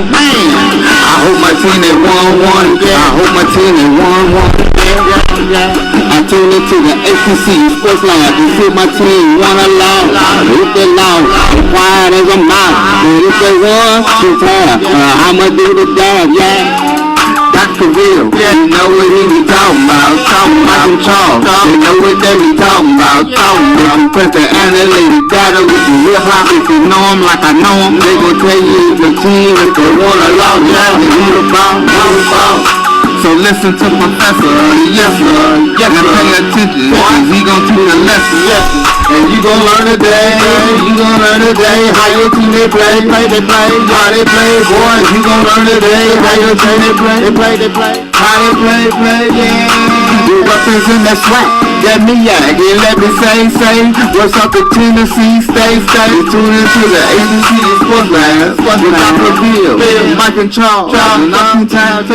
I hope my team they won. I hope my team they won. I tune into the HBCU Sports Lab to see my team won a lot. If they lost, I'm quiet as a mouse. But if they won, it's half. I'ma do the dab, yeah. Cavil, you know what he be talking about some chalk. You know what they be talking about Press the analytic data with the hip hop. If you know them like I know them, they gon' tell you the team if they wanna lose, yeah, they who the ball. So listen to Professor, yes sir, and pay attention, cause he gon' teach a lesson, yes sir. And you gon' learn today, how your team they play, how they play, boy. You gon' learn today, how your team they play, how they play, yeah. You represent that swag, that me yak, and let me say, what's up to Tennessee, stay, tune into the HBCU Sports Lab, with Dr. Bill, Mike and Charles, and time.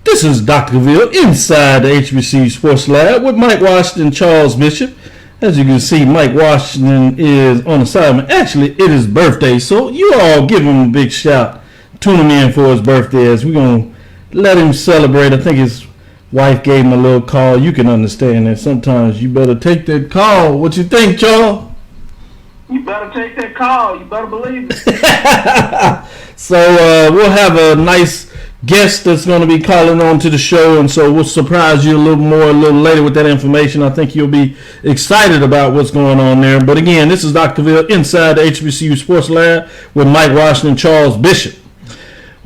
This is Dr. Cavil inside the HBCU Sports Lab with Mike Washington, Charles Bishop. As you can see, Mike Washington is on assignment. Actually, it is birthday, so you all give him a big shout. Tune him in for his birthday as we're going to let him celebrate. I think his wife gave him a little call. You can understand that sometimes you better take that call. What you think, Charles? You better take that call. You better believe it. So we'll have a nice guest that's going to be calling on to the show, and so we'll surprise you a little later with that information. I think you'll be excited about what's going on there. But again, this is Dr. Cavil inside the HBCU Sports Lab with Mike Washington, Charles Bishop.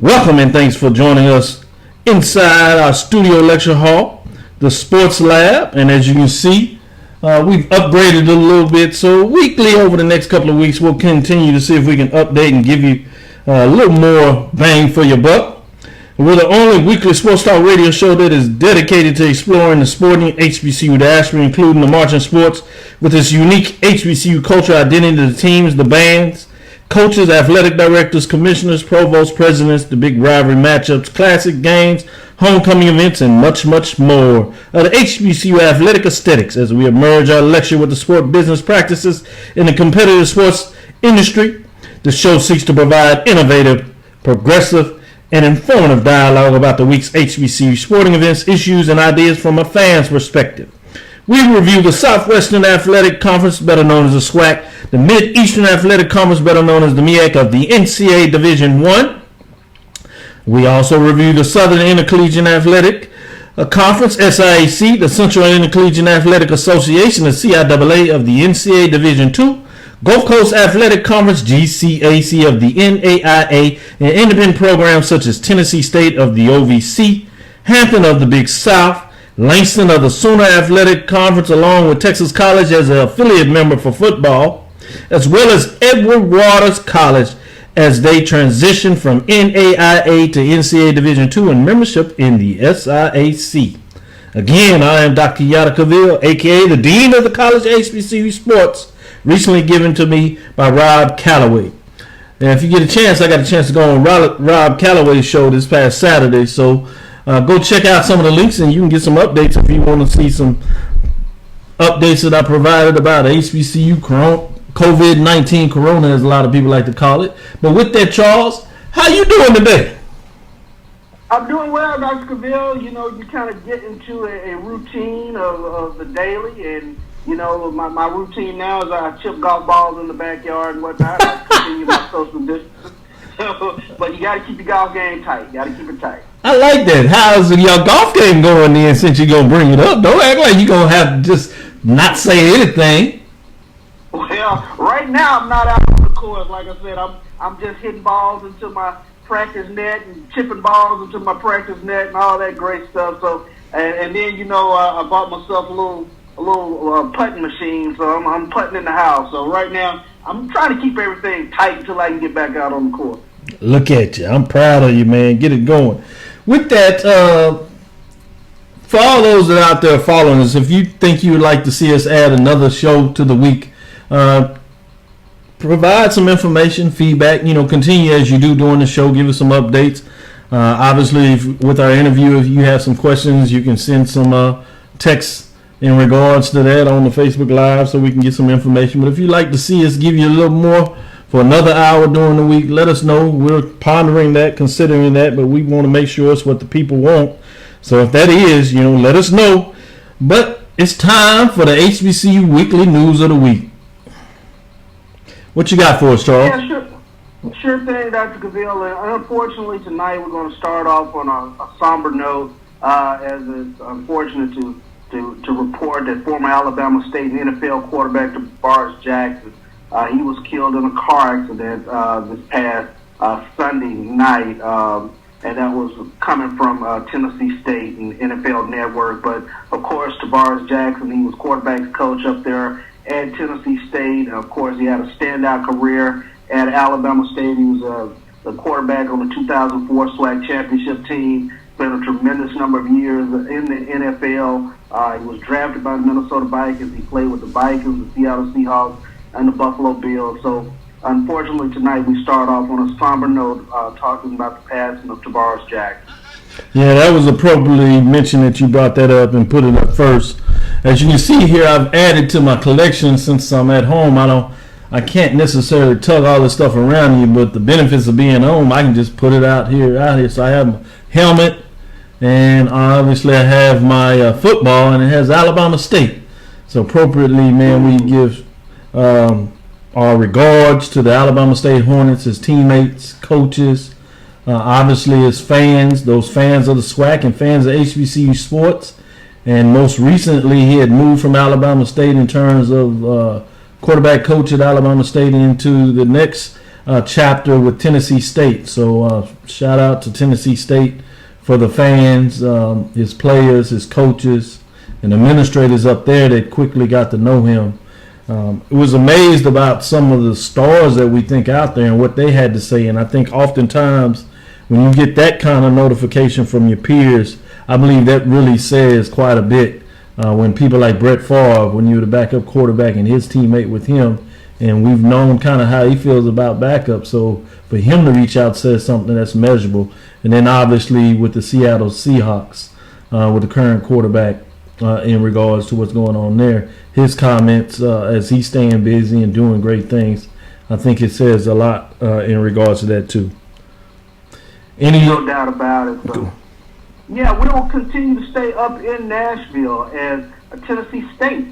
Welcome and thanks for joining us inside our studio lecture hall, the Sports Lab. And as you can see, we've upgraded it a little bit. So weekly over the next couple of weeks, we'll continue to see if we can update and give you a little more bang for your buck. We're the only weekly sports talk radio show that is dedicated to exploring the sporting HBCU diaspora, including the marching sports, with its unique HBCU culture, identity, the teams, the bands, coaches, athletic directors, commissioners, provosts, presidents, the big rivalry matchups, classic games, homecoming events, and much, much more. The HBCU athletic aesthetics as we emerge our lecture with the sport business practices in the competitive sports industry. The show seeks to provide innovative, progressive, and informative dialogue about the week's HBCU sporting events, issues, and ideas from a fan's perspective. We review the Southwestern Athletic Conference, better known as the SWAC, the Mid-Eastern Athletic Conference, better known as the MEAC of the NCAA Division I. We also review the Southern Intercollegiate Athletic Conference, SIAC, the Central Intercollegiate Athletic Association, the CIAA of the NCAA Division II, Gulf Coast Athletic Conference, GCAC of the NAIA, and independent programs such as Tennessee State of the OVC, Hampton of the Big South, Langston of the Sooner Athletic Conference, along with Texas College as an affiliate member for football, as well as Edward Waters College as they transition from NAIA to NCAA Division II and membership in the SIAC. Again, I am Dr. Yada Cavil, a.k.a. the Dean of the College HBCU Sports, recently given to me by Rob Calloway. And if you get a chance, I got a chance to go on Rob Calloway's show this past Saturday. So go check out some of the links and you can get some updates if you want to see some updates that I provided about HBCU COVID-19 Corona, as a lot of people like to call it. But with that, Charles, how you doing today? I'm doing well, Dr. Cavil. You know, you kind of get into a routine of the daily, and you know, my routine now is I chip golf balls in the backyard and whatnot. I continue my social distance. But you got to keep your golf game tight. You got to keep it tight. I like that. How's your golf game going then, since you're going to bring it up? Don't act like you're going to have to just not say anything. Well, right now I'm not out on the course. Like I said, I'm just hitting balls into my practice net and chipping balls into my practice net and all that great stuff. So, and then, you know, I bought myself a little putting machine, so I'm putting in the house. So right now, I'm trying to keep everything tight until I can get back out on the court. Look at you. I'm proud of you, man. Get it going. With that, for all those that are out there following us, if you think you would like to see us add another show to the week, provide some information, feedback, you know, continue as you do during the show, give us some updates. Obviously, with our interview, if you have some questions, you can send some texts in regards to that on the Facebook Live so we can get some information. But if you'd like to see us give you a little more for another hour during the week, let us know. We're pondering that, considering that, but we want to make sure it's what the people want. So if that is, let us know. But it's time for the HBCU Weekly News of the Week. What you got for us, Charles? Yeah, sure thing, Dr. Cavil. And unfortunately, tonight we're going to start off on a somber note, as it's unfortunate to report that former Alabama State NFL quarterback DeBarris Jackson, he was killed in a car accident this past Sunday night, and that was coming from Tennessee State and NFL Network. But, of course, DeBarris Jackson, he was quarterback's coach up there at Tennessee State. Of course, he had a standout career at Alabama State. He was the quarterback on the 2004 SWAC championship team. Spent a tremendous number of years in the NFL. He was drafted by the Minnesota Vikings. He played with the Vikings, the Seattle Seahawks, and the Buffalo Bills. So, unfortunately, tonight we start off on a somber note, talking about the passing of DeBarris Jackson. Yeah, that was appropriately mentioned that you brought that up and put it up first. As you can see here, I've added to my collection since I'm at home. I can't necessarily tug all this stuff around you, but the benefits of being home, I can just put it out here. So I have a helmet, and obviously I have my football, and it has Alabama State. So appropriately, man, we give our regards to the Alabama State Hornets, his teammates, coaches, obviously his fans, those fans of the SWAC and fans of HBCU sports. And most recently, he had moved from Alabama State in terms of quarterback coach at Alabama State into the next chapter with Tennessee State. So shout out to Tennessee State for the fans, his players, his coaches, and administrators up there that quickly got to know him. It was amazed about some of the stars that we think out there and what they had to say. And I think oftentimes when you get that kind of notification from your peers, I believe that really says quite a bit. When people like Brett Favre, when you were the backup quarterback and his teammate with him, and we've known kind of how he feels about backup. So for him to reach out says something that's measurable. And then obviously with the Seattle Seahawks, with the current quarterback, in regards to what's going on there, his comments as he's staying busy and doing great things, I think it says a lot in regards to that too. No doubt about it. So. Yeah, we will continue to stay up in Nashville as Tennessee State.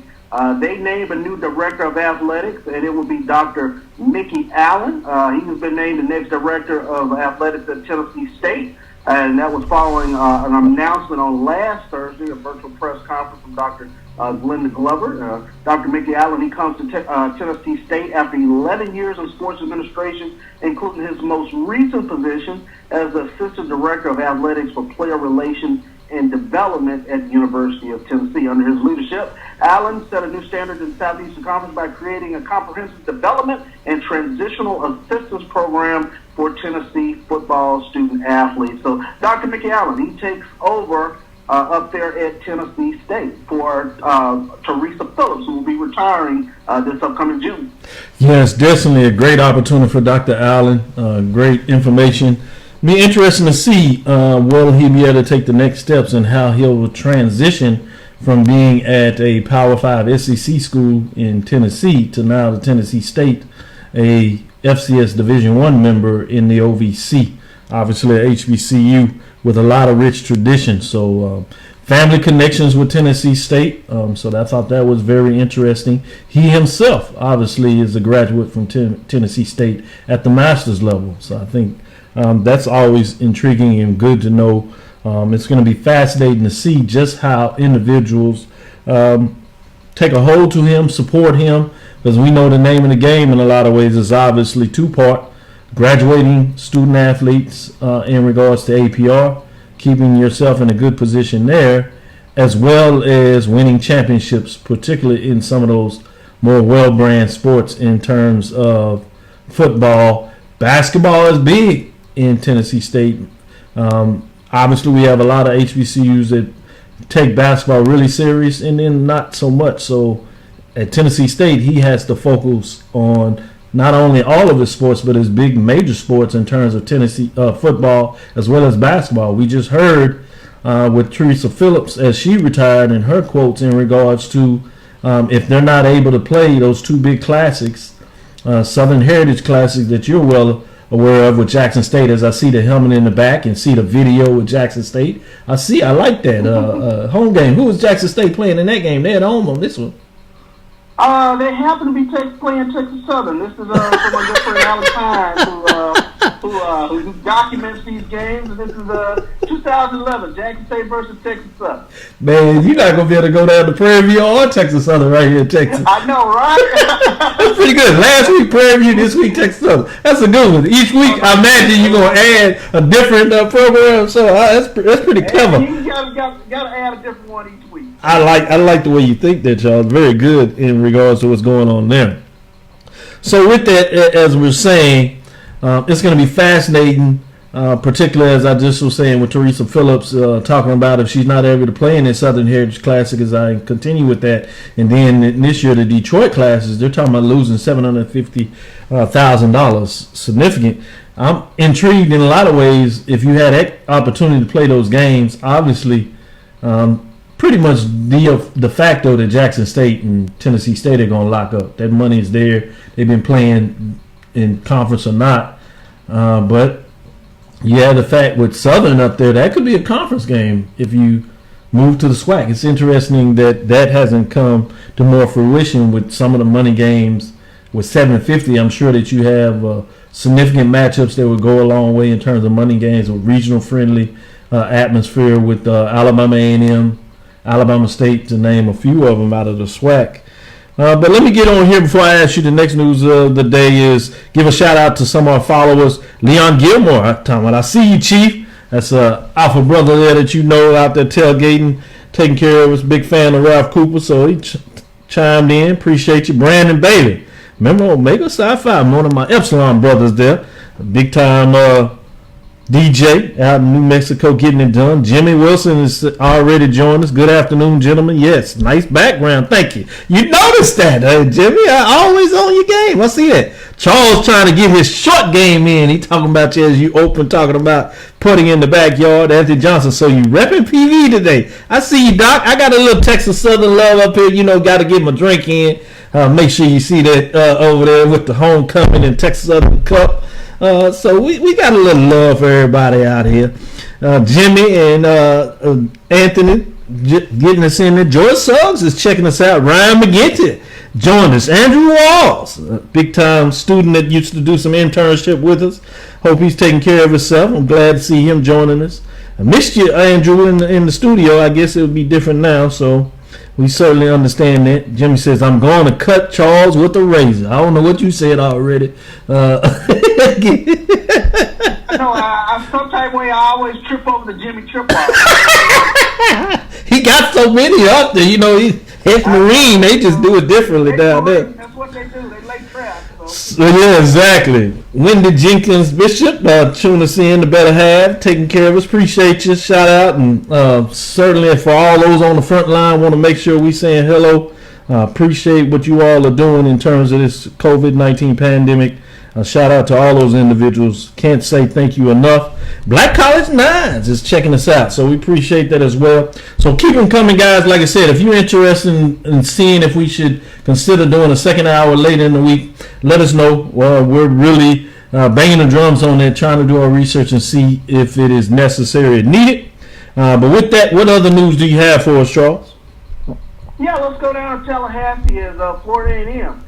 They named a new director of athletics, and it will be Dr. Mickey Allen. He has been named the next director of athletics at Tennessee State, and that was following an announcement on last Thursday, a virtual press conference from Dr. Glenda Glover. Dr. Mickey Allen, he comes to Tennessee State after 11 years in sports administration, including his most recent position as the Assistant Director of Athletics for Player Relations and Development at the University of Tennessee. Under his leadership, Allen set a new standard in the Southeastern Conference by creating a comprehensive development and transitional assistance program for Tennessee football student athletes. So Dr. Mickey Allen, he takes over up there at Tennessee State for Teresa Phillips, who will be retiring this upcoming June. Yes, definitely a great opportunity for Dr. Allen. Great information. Be interesting to see will he be able to take the next steps and how he'll transition from being at a Power 5 SEC school in Tennessee to now the Tennessee State, a FCS Division I member in the OVC. Obviously, a HBCU with a lot of rich traditions. So family connections with Tennessee State. So I thought that was very interesting. He himself, obviously, is a graduate from Tennessee State at the master's level. So I think that's always intriguing and good to know. It's going to be fascinating to see just how individuals take a hold to him, support him, because we know the name of the game in a lot of ways is obviously two-part. Graduating student athletes in regards to APR, keeping yourself in a good position there, as well as winning championships, particularly in some of those more well-brand sports in terms of football. Basketball is big in Tennessee State. Obviously, we have a lot of HBCUs that take basketball really serious and then not so much. So at Tennessee State, he has to focus on not only all of his sports, but his big major sports in terms of Tennessee football as well as basketball. We just heard with Teresa Phillips as she retired in her quotes in regards to if they're not able to play those two big classics Southern Heritage Classic that you're well aware of with Jackson State. As I see the helmet in the back and see the video with Jackson State, I like that home game. Who was Jackson State playing in that game? They at home on this one. They happen to be playing Texas Southern. This is someone just for Alex Hines who documents these games. And this is 2011 Jackson State versus Texas Southern. Man, you're not gonna be able to go down to Prairie View or Texas Southern right here in Texas. I know, right? That's pretty good. Last week Prairie View, this week Texas Southern. That's a good one. Each week, I imagine you're gonna add a different program. So that's pretty clever. You gotta add a different one each week. I like the way you think that, Charles. Very good in regards to what's going on there. So with that, as we're saying, it's going to be fascinating, particularly as I just was saying with Teresa Phillips talking about if she's not able to play in the Southern Heritage Classic, as I continue with that. And then this year, the Detroit classes, they're talking about losing $750,000, significant. I'm intrigued in a lot of ways. If you had that opportunity to play those games, obviously, pretty much de facto that Jackson State and Tennessee State are going to lock up. That money is there. They've been playing in conference or not. But you have the fact with Southern up there, that could be a conference game if you move to the SWAC. It's interesting that hasn't come to more fruition with some of the money games with 750. I'm sure that you have significant matchups that would go a long way in terms of money games with regional friendly atmosphere with Alabama A&M, Alabama State, to name a few of them out of the SWAC. But let me get on here before I ask you the next news of the day is give a shout out to some of our followers. Leon Gilmore, I see you, Chief. That's alpha brother there that you know out there tailgating, taking care of us. Big fan of Ralph Cooper, so he chimed in. Appreciate you. Brandon Bailey. Remember Omega Sci-Fi, one of my Epsilon brothers there. Big time DJ out in New Mexico getting it done. Jimmy Wilson is already joined us. Good afternoon, gentlemen. Yes, nice background. Thank you. You noticed that, Jimmy? I always on your game. I see that. Charles trying to get his short game in. He talking about you as you open, talking about putting in the backyard. Anthony Johnson. So you repping PV today. I see you, Doc. I got a little Texas Southern love up here. Got to get my drink in. Make sure you see that over there with the homecoming and Texas Southern Cup. So we got a little love for everybody out here. Jimmy and Anthony getting us in there. George Suggs is checking us out. Ryan McGinty joined us. Andrew Walls, a big-time student that used to do some internship with us. Hope he's taking care of himself. I'm glad to see him joining us. I missed you, Andrew, in the studio. I guess it would be different now, so we certainly understand that. Jimmy says, I'm going to cut Charles with a razor. I don't know what you said already. I'm some type of way I always trip over the Jimmy Tripwire. He got so many up there. He's ex-Marine. They just do it differently down there. That's what they do. They lay traps. So yeah, exactly. Wendy Jenkins Bishop, tuning us in, the better half, taking care of us. Appreciate you. Shout out. And certainly for all those on the front line, want to make sure we saying hello. Appreciate what you all are doing in terms of this COVID-19 pandemic. Shout out to all those individuals. Can't say thank you enough. Black College Nines is checking us out, so we appreciate that as well. So keep them coming, guys. Like I said, if you're interested in seeing if we should consider doing a second hour later in the week, let us know. Well, we're really banging the drums on that, trying to do our research and see if it is necessary and needed. But with that, what other news do you have for us, Charles? Yeah, let's go down to Tallahassee as Florida A&M.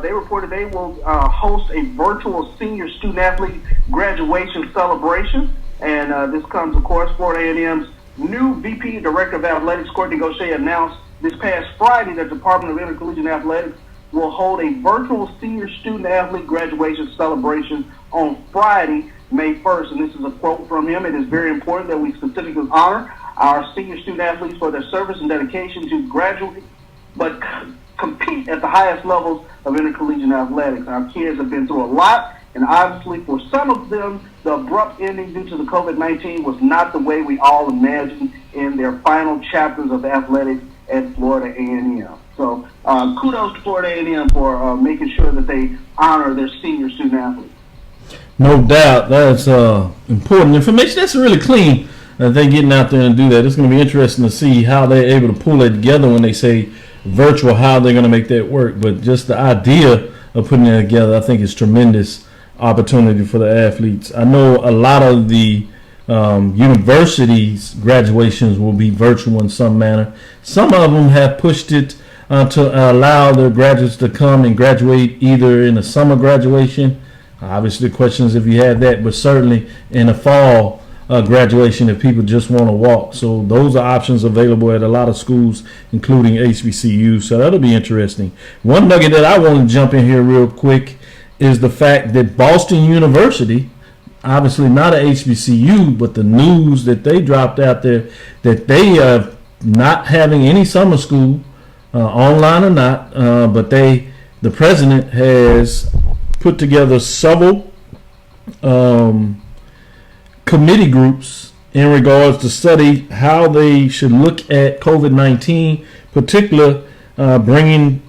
They reported they will host a virtual senior student-athlete graduation celebration. And this comes, of course, Florida A&M's new VP, Director of Athletics, Courtney Gaucher, announced this past Friday that the Department of Intercollegiate Athletics will hold a virtual senior student-athlete graduation celebration on Friday, May 1st. And this is a quote from him. It is very important that we specifically honor our senior student-athletes for their service and dedication to graduate, but compete at the highest levels of intercollegiate athletics. Our kids have been through a lot, and obviously for some of them, the abrupt ending due to the COVID-19 was not the way we all imagined in their final chapters of athletics at Florida A&M. So kudos to Florida A&M for making sure that they honor their senior student athletes. No doubt. That's important information. That's really clean that they're getting out there and do that. It's going to be interesting to see how they're able to pull it together when they say virtual, how they're going to make that work. But just the idea of putting that together. I think it's tremendous opportunity for the athletes. I know a lot of the universities' graduations will be virtual in some manner. Some of them have pushed it to allow their graduates to come and graduate either in a summer graduation. Obviously, the question is if you have that, but certainly in a fall graduation if people just want to walk. So those are options available at a lot of schools, including HBCU. So that'll be interesting. One nugget that I want to jump in here real quick is the fact that Boston University, obviously not a HBCU, but the news that they dropped out there that they are not having any summer school, online or not, but the president has put together several committee groups in regards to study how they should look at COVID-19, particularly bringing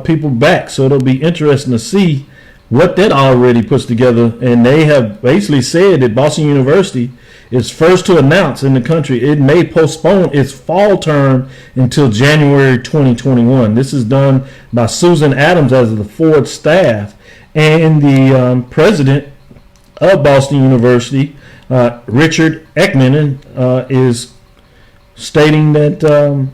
people back. So it'll be interesting to see what that already puts together. And they have basically said that Boston University is first to announce in the country it may postpone its fall term until January 2021. This is done by Susan Adams as the Ford staff, and the president of Boston University, Richard Ekman, is stating that the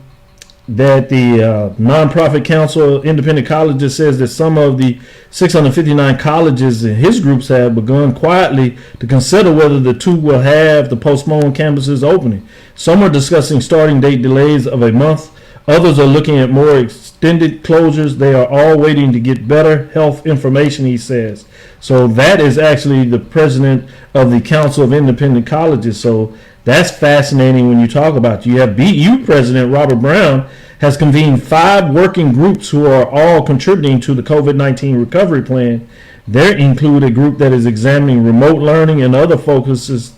nonprofit council of independent colleges says that some of the 659 colleges in his groups have begun quietly to consider whether the two will have the postponed campuses opening. Some are discussing starting date delays of a month. Others are looking at more extended closures. They are all waiting to get better health information, he says. So that is actually the president of the Council of Independent Colleges. So that's fascinating when you talk about it. You have BU President Robert Brown has convened 5 working groups who are all contributing to the COVID-19 recovery plan. They include a group that is examining remote learning and other focused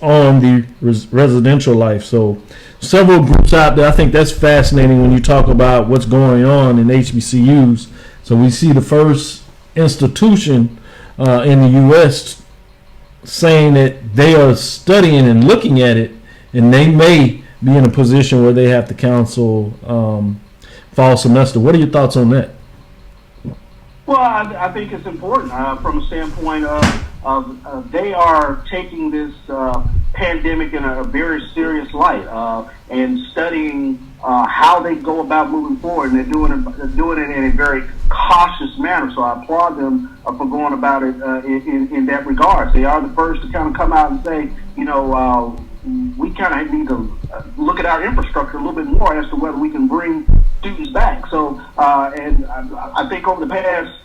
on the residential life. So several groups out there. I think that's fascinating when you talk about what's going on in HBCUs. So we see the first institution in the U.S. saying that they are studying and looking at it, and they may be in a position where they have to cancel fall semester. What are your thoughts on that? Well, I think it's important from a standpoint of they are taking this pandemic in a very serious light and studying how they go about moving forward, and they're doing it in a very cautious manner. So I applaud them for going about it in that regard. They are the first to kind of come out and say, we kind of need to look at our infrastructure a little bit more as to whether we can bring students back. So, and I think over the past,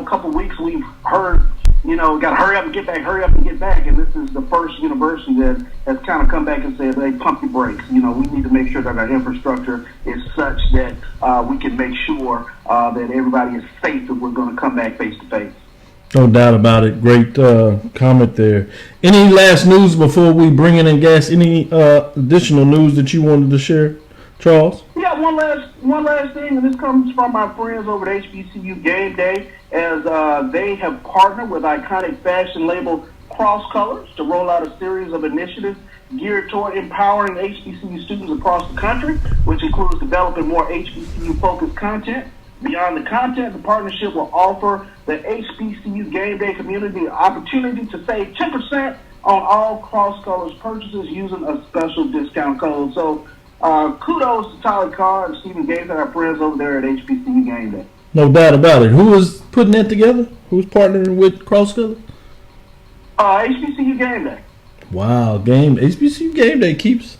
couple of weeks, we've heard, got to hurry up and get back. And this is the first university that has kind of come back and said, hey, pump your brakes. We need to make sure that our infrastructure is such that we can make sure that everybody is safe if we're going to come back face to face. No doubt about it. Great comment there. Any last news before we bring in guests? Any additional news that you wanted to share, Charles? Yeah, one last thing, and this comes from our friends over at HBCU Game Day, as they have partnered with iconic fashion label Cross Colors to roll out a series of initiatives geared toward empowering HBCU students across the country, which includes developing more HBCU-focused content. Beyond the content, the partnership will offer the HBCU Game Day community the opportunity to save 10% on all Cross Colors purchases using a special discount code. So kudos to Tyler Carr and Stephen Gates and our friends over there at HBCU Game Day. No doubt about it. Who is putting that together? Who's partnering with Cross Colors? HBCU Game Day. Wow, HBCU Game Day keeps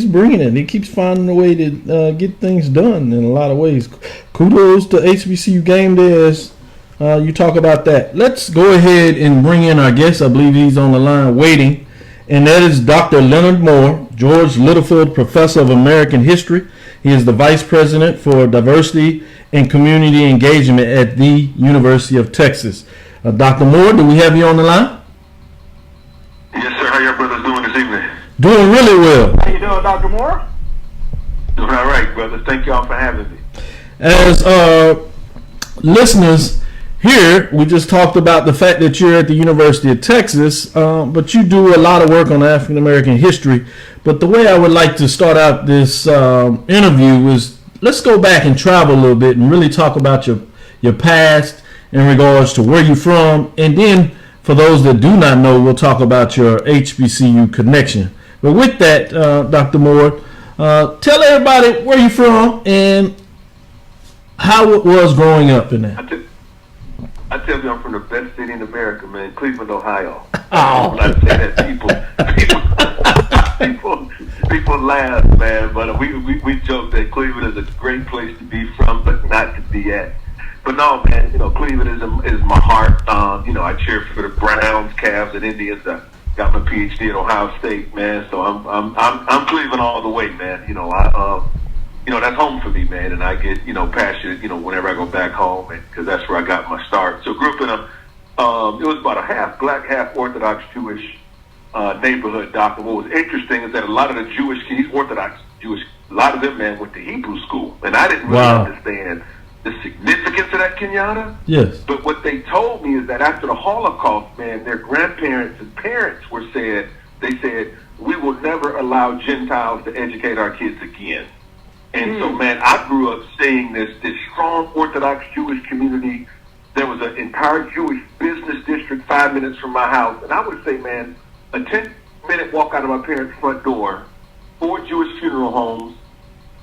bringing it. He keeps finding a way to get things done in a lot of ways. Kudos to HBCU Game Day as you talk about that. Let's go ahead and bring in our guest. I believe he's on the line waiting, and that is Dr. Leonard Moore, George Littlefield Professor of American History. He is the Vice President for Diversity and Community Engagement at the University of Texas. Dr. Moore, do we have you on the line? Yes, sir. How your brothers doing this evening? Doing really well. How you doing, Dr. Moore? Doing all right, brother. Thank y'all for having me. As listeners here, we just talked about the fact that you're at the University of Texas, but you do a lot of work on African American history. But the way I would like to start out this interview is let's go back and travel a little bit and really talk about your past in regards to where you're from, and then for those that do not know, we'll talk about your HBCU connection. But with that, Dr. Moore, tell everybody where you're from and how it was growing up in that. I tell you, I'm from the best city in America, man, Cleveland, Ohio. Oh. When I say that, people laugh, man. But we joke that Cleveland is a great place to be from, but not to be at. But no, man, Cleveland is my heart. I cheer for the Browns, Cavs, and Indians. I got my PhD at Ohio State, man. So I'm Cleveland all the way, man. That's home for me, man, and I get, passionate, whenever I go back home, because that's where I got my start. So grew up in it was about a half black, half Orthodox Jewish neighborhood, Doctor. What was interesting is that a lot of the Jewish kids, Orthodox Jewish, a lot of them, man, went to Hebrew school, and I didn't really understand the significance of that, Kenyatta. Yes. But what they told me is that after the Holocaust, man, their grandparents and parents said, we will never allow Gentiles to educate our kids again. And so, man, I grew up seeing this strong Orthodox Jewish community. There was an entire Jewish business district 5 minutes from my house. And I would say, man, a 10-minute walk out of my parents' front door, 4 Jewish funeral homes,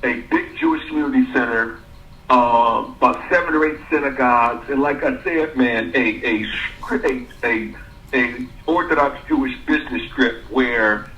a big Jewish community center, about 7 or 8 synagogues, and like I said, man, a Orthodox Jewish business strip where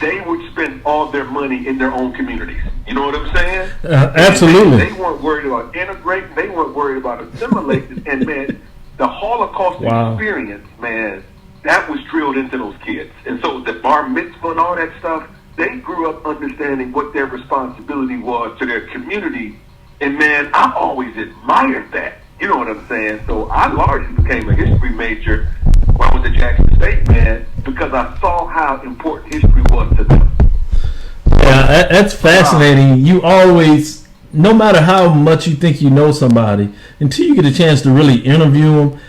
they would spend all their money in their own communities. You know what I'm saying? Absolutely. They weren't worried about integrating. They weren't worried about assimilating. And, man, the Holocaust experience, man, that was drilled into those kids. And so the bar mitzvah and all that stuff, they grew up understanding what their responsibility was to their community. And, man, I always admired that. You know what I'm saying? So I largely became a history major when I went to Jackson State, man, because I saw how important history was to them. Yeah, that's fascinating. You always, no matter how much you think you know somebody, until you get a chance to really interview them,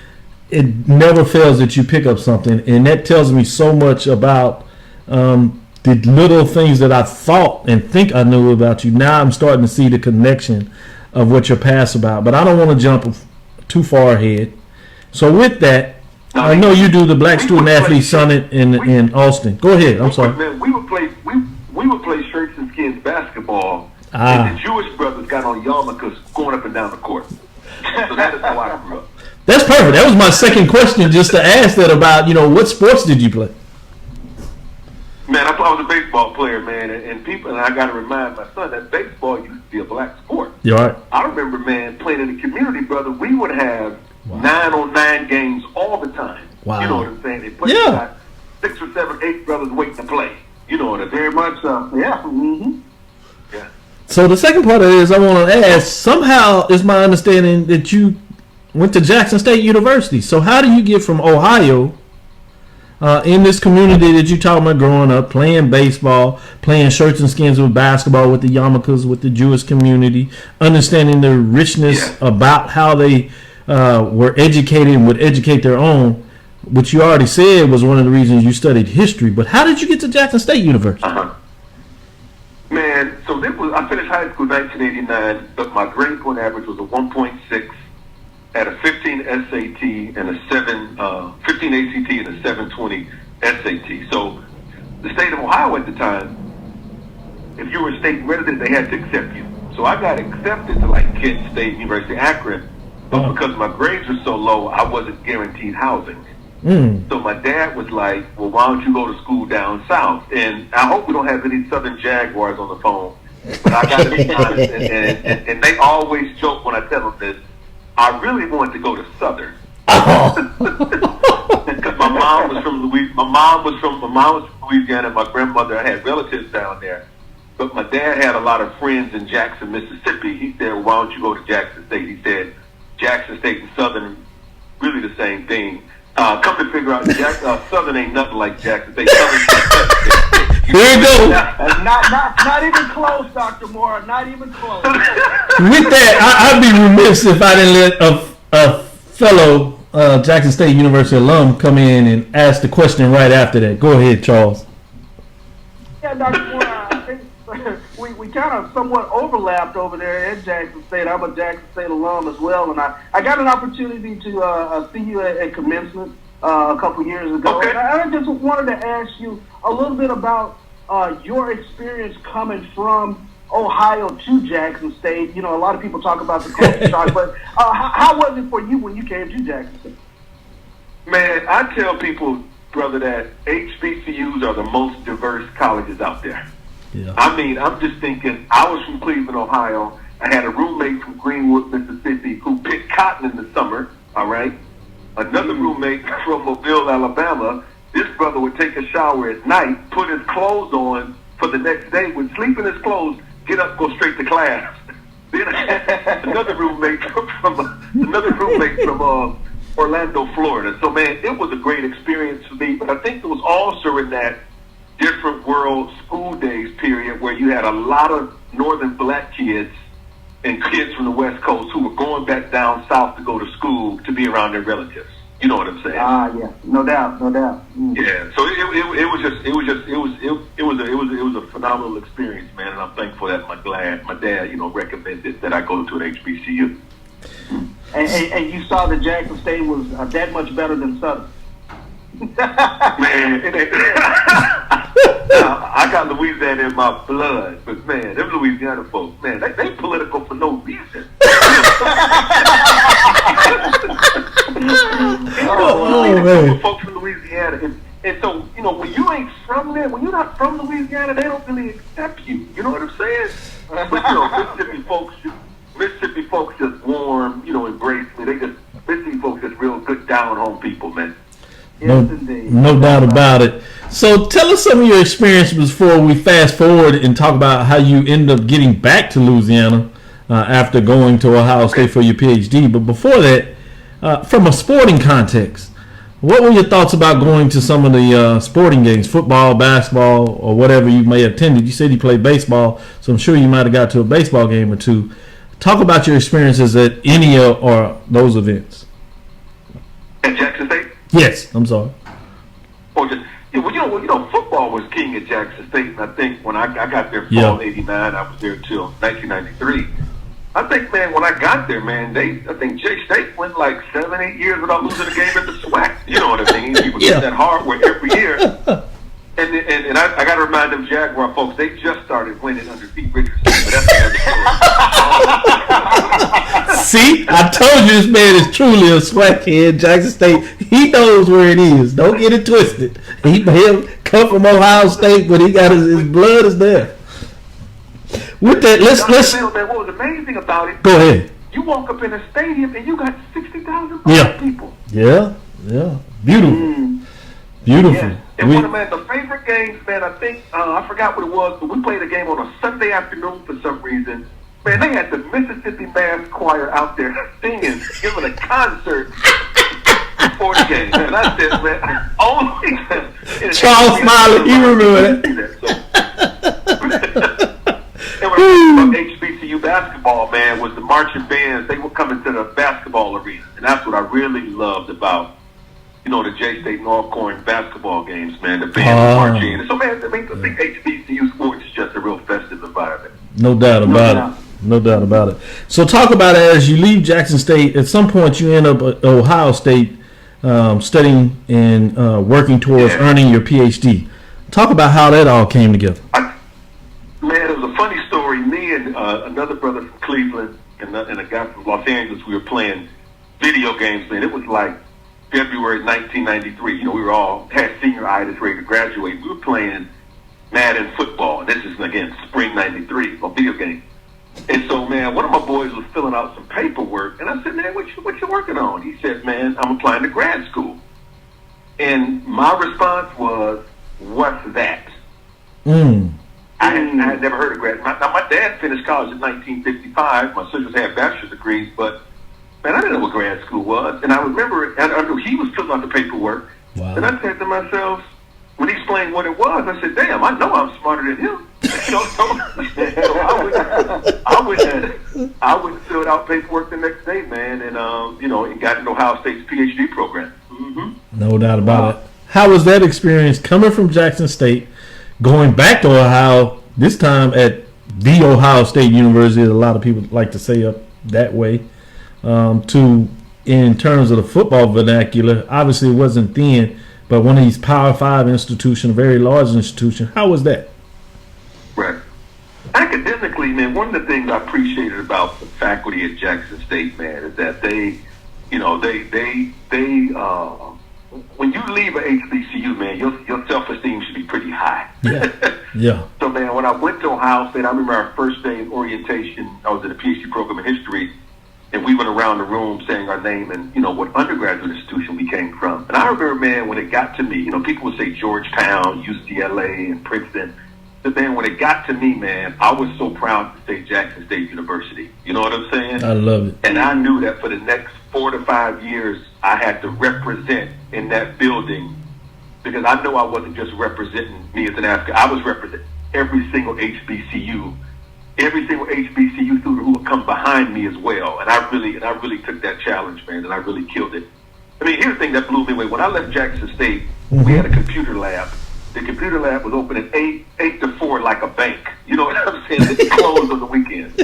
it never fails that you pick up something. And that tells me so much about the little things that I thought and think I knew about you. Now I'm starting to see the connection of what you're past about. But I don't want to jump too far ahead. So with that, I know you do the Black Student Athlete Summit in Austin. Go ahead. I'm sorry. Man, we would play shirts and skins basketball, and the Jewish brothers got on yarmulkes going up and down the court. So that is how I grew up. That's perfect. That was my second question, just to ask that about, what sports did you play? Man, I was a baseball player, man, and I got to remind my son that baseball used to be a black sport. You're right. I remember, man, playing in the community, brother. We would have 9-on-9 games all the time. Wow. You know what I'm saying? They played about 6 or 7, 8 brothers waiting to play. You know what I'm saying? Very much so. Yeah. Mm-hmm. Yeah. So the second part of it is I want to ask, somehow is my understanding that you went to Jackson State University. So how do you get from Ohio in this community that you talking about growing up, playing baseball, playing shirts and skins with basketball with the yarmulkes, with the Jewish community, understanding the richness about how they were educated and would educate their own, which you already said was one of the reasons you studied history. But how did you get to Jackson State University? Man, so I finished high school in 1989, but my grade point average was a 1.6, had a 15 SAT and a 15 ACT and a 720 SAT. So the state of Ohio at the time, if you were a state resident, they had to accept you. So I got accepted to like Kent State, University of Akron, but because my grades were so low, I wasn't guaranteed housing. So my dad was like, well, why don't you go to school down south? And I hope we don't have any Southern Jaguars on the phone, but I got to be honest, and they always joke when I tell them this, I really wanted to go to Southern. Because my mom was from Louisiana, and my grandmother, I had relatives down there. But my dad had a lot of friends in Jackson, Mississippi. He said, why don't you go to Jackson State? He said, Jackson State and Southern, really the same thing. Come to figure out, Southern ain't nothing like Jackson State. Here you go. Not even close, Dr. Moore. Not even close. With that, I'd be remiss if I didn't let a fellow Jackson State University alum come in and ask the question right after that. Go ahead, Charles. Yeah, Dr. Moore, we kind of somewhat overlapped over there at Jackson State. I'm a Jackson State alum as well, and I got an opportunity to see you at commencement a couple years ago. Okay. And I just wanted to ask you a little bit about your experience coming from Ohio to Jackson State. You know, a lot of people talk about the culture shock, but how was it for you when you came to Jackson State? Man, I tell people, brother, that HBCUs are the most diverse colleges out there. Yeah. I mean, I'm just thinking, I was from Cleveland, Ohio. I had a roommate from Greenwood, Mississippi, who picked cotton in the summer, all right? Another roommate from Mobile, Alabama. This brother would take a shower at night, put his clothes on for the next day, would sleep in his clothes, get up, go straight to class. Then I had another roommate from Orlando, Florida. So, man, it was a great experience for me, but I think it was also in that different world school days period where you had a lot of northern black kids and kids from the West Coast who were going back down south to go to school to be around their relatives. You know what I'm saying? Yeah, no doubt. Mm. Yeah, so it was a phenomenal experience, man, and I'm thankful that my dad, you know, recommended that I go to an HBCU. And you saw that Jackson State was that much better than Southern. Man, I got Louisiana in my blood, but man, them Louisiana folks, man, they political for no reason. Man. Folks from Louisiana, and so, you know, when you ain't from there, when you're not from Louisiana, they don't really accept you. You know what I'm saying? But you know, Mississippi folks just warm, you know, embrace me. Mississippi folks just real good down home people, man. No doubt about it. So tell us some of your experience before we fast forward and talk about how you end up getting back to Louisiana after going to Ohio State for your PhD. But before that, from a sporting context, what were your thoughts about going to some of the sporting games, football, basketball, or whatever you may have attended? You said you played baseball, so I'm sure you might have got to a baseball game or two. Talk about your experiences at any or those events. At Jackson State? Yes, I'm sorry. Or just, well, you know, football was king at Jackson State, and I think when I got there fall '89, I was there till 1993. I think, man, when I got there, man, I think J State went like 7, 8 years without losing a game at the SWAC. You know what I mean? People get that hardware every year. And I got to remind them Jaguar folks, they just started winning under Pete Richardson. But that's another story. See, I told you this man is truly a SWAC head. Jackson State, he knows where it is. Don't get it twisted. He may have come from Ohio State, but he got his blood is there. With that, let's. Man, what was amazing about it? Go ahead. You walk up in a stadium and you got 60,000 people. Yeah. Beautiful. Beautiful. Yeah. And one of the favorite games, man, I think, I forgot what it was, but we played a game on a Sunday afternoon for some reason. Man, they had the Mississippi Mass Choir out there singing, giving a concert before the game. And I said, man, only Charles Smiley, you remember that. And when HBCU basketball, man, was the marching bands. They were coming to the basketball arena. And that's what I really loved about, you know, the J-State Northcorn basketball games, man. The bands marching in. So, man, I think HBCU sports is just a real festive environment. No doubt about it. So talk about it as you leave Jackson State. At some point, you end up at Ohio State studying and working towards earning your PhD. Talk about how that all came together. Man, it was a funny story. Me and another brother from Cleveland and a guy from Los Angeles, we were playing video games, man. It was like February 1993. You know, we were all had senioritis, ready to graduate. We were playing Madden football. And this is, again, spring 93, a video game. And so, man, one of my boys was filling out some paperwork. And I said, man, what you working on? He said, man, I'm applying to grad school. And my response was, what's that? I had never heard of grad. Now, my dad finished college in 1955. My sisters had bachelor's degrees, but, man, I didn't know what grad school was. And I remember, I knew he was filling out the paperwork. Wow. And I said to myself, when he explained what it was, I said, damn, I know I'm smarter than him. You know, so I went and filled out paperwork the next day, man, and, you know, and got into Ohio State's PhD program. Mm-hmm. No doubt about it. How was that experience coming from Jackson State, going back to Ohio, this time at the Ohio State University, as a lot of people like to say up that way, to, in terms of the football vernacular, obviously it wasn't then, but one of these Power 5 institutions, a very large institution. How was that? Right. Academically, man, one of the things I appreciated about the faculty at Jackson State, man, is that they when you leave a HBCU, man, your self-esteem should be pretty high. Yeah. Yeah. So, man, when I went to Ohio State, I remember our first day in orientation. I was in a PhD program in history, and we went around the room saying our name and, what undergraduate institution we came from. And I remember, man, when it got to me, people would say Georgetown, UCLA, and Princeton. But, man, when it got to me, man, I was so proud to say Jackson State University. You know what I'm saying? I love it. And I knew that for the next 4 to 5 years, I had to represent in that building, because I know I wasn't just representing me as an African. I was representing every single HBCU student who would come behind me as well. And I really took that challenge, man, and I really killed it. I mean, here's the thing that blew me away. When I left Jackson State, we had a computer lab. The computer lab was open at 8 to 4 like a bank. You know what I'm saying? It closed on the weekends.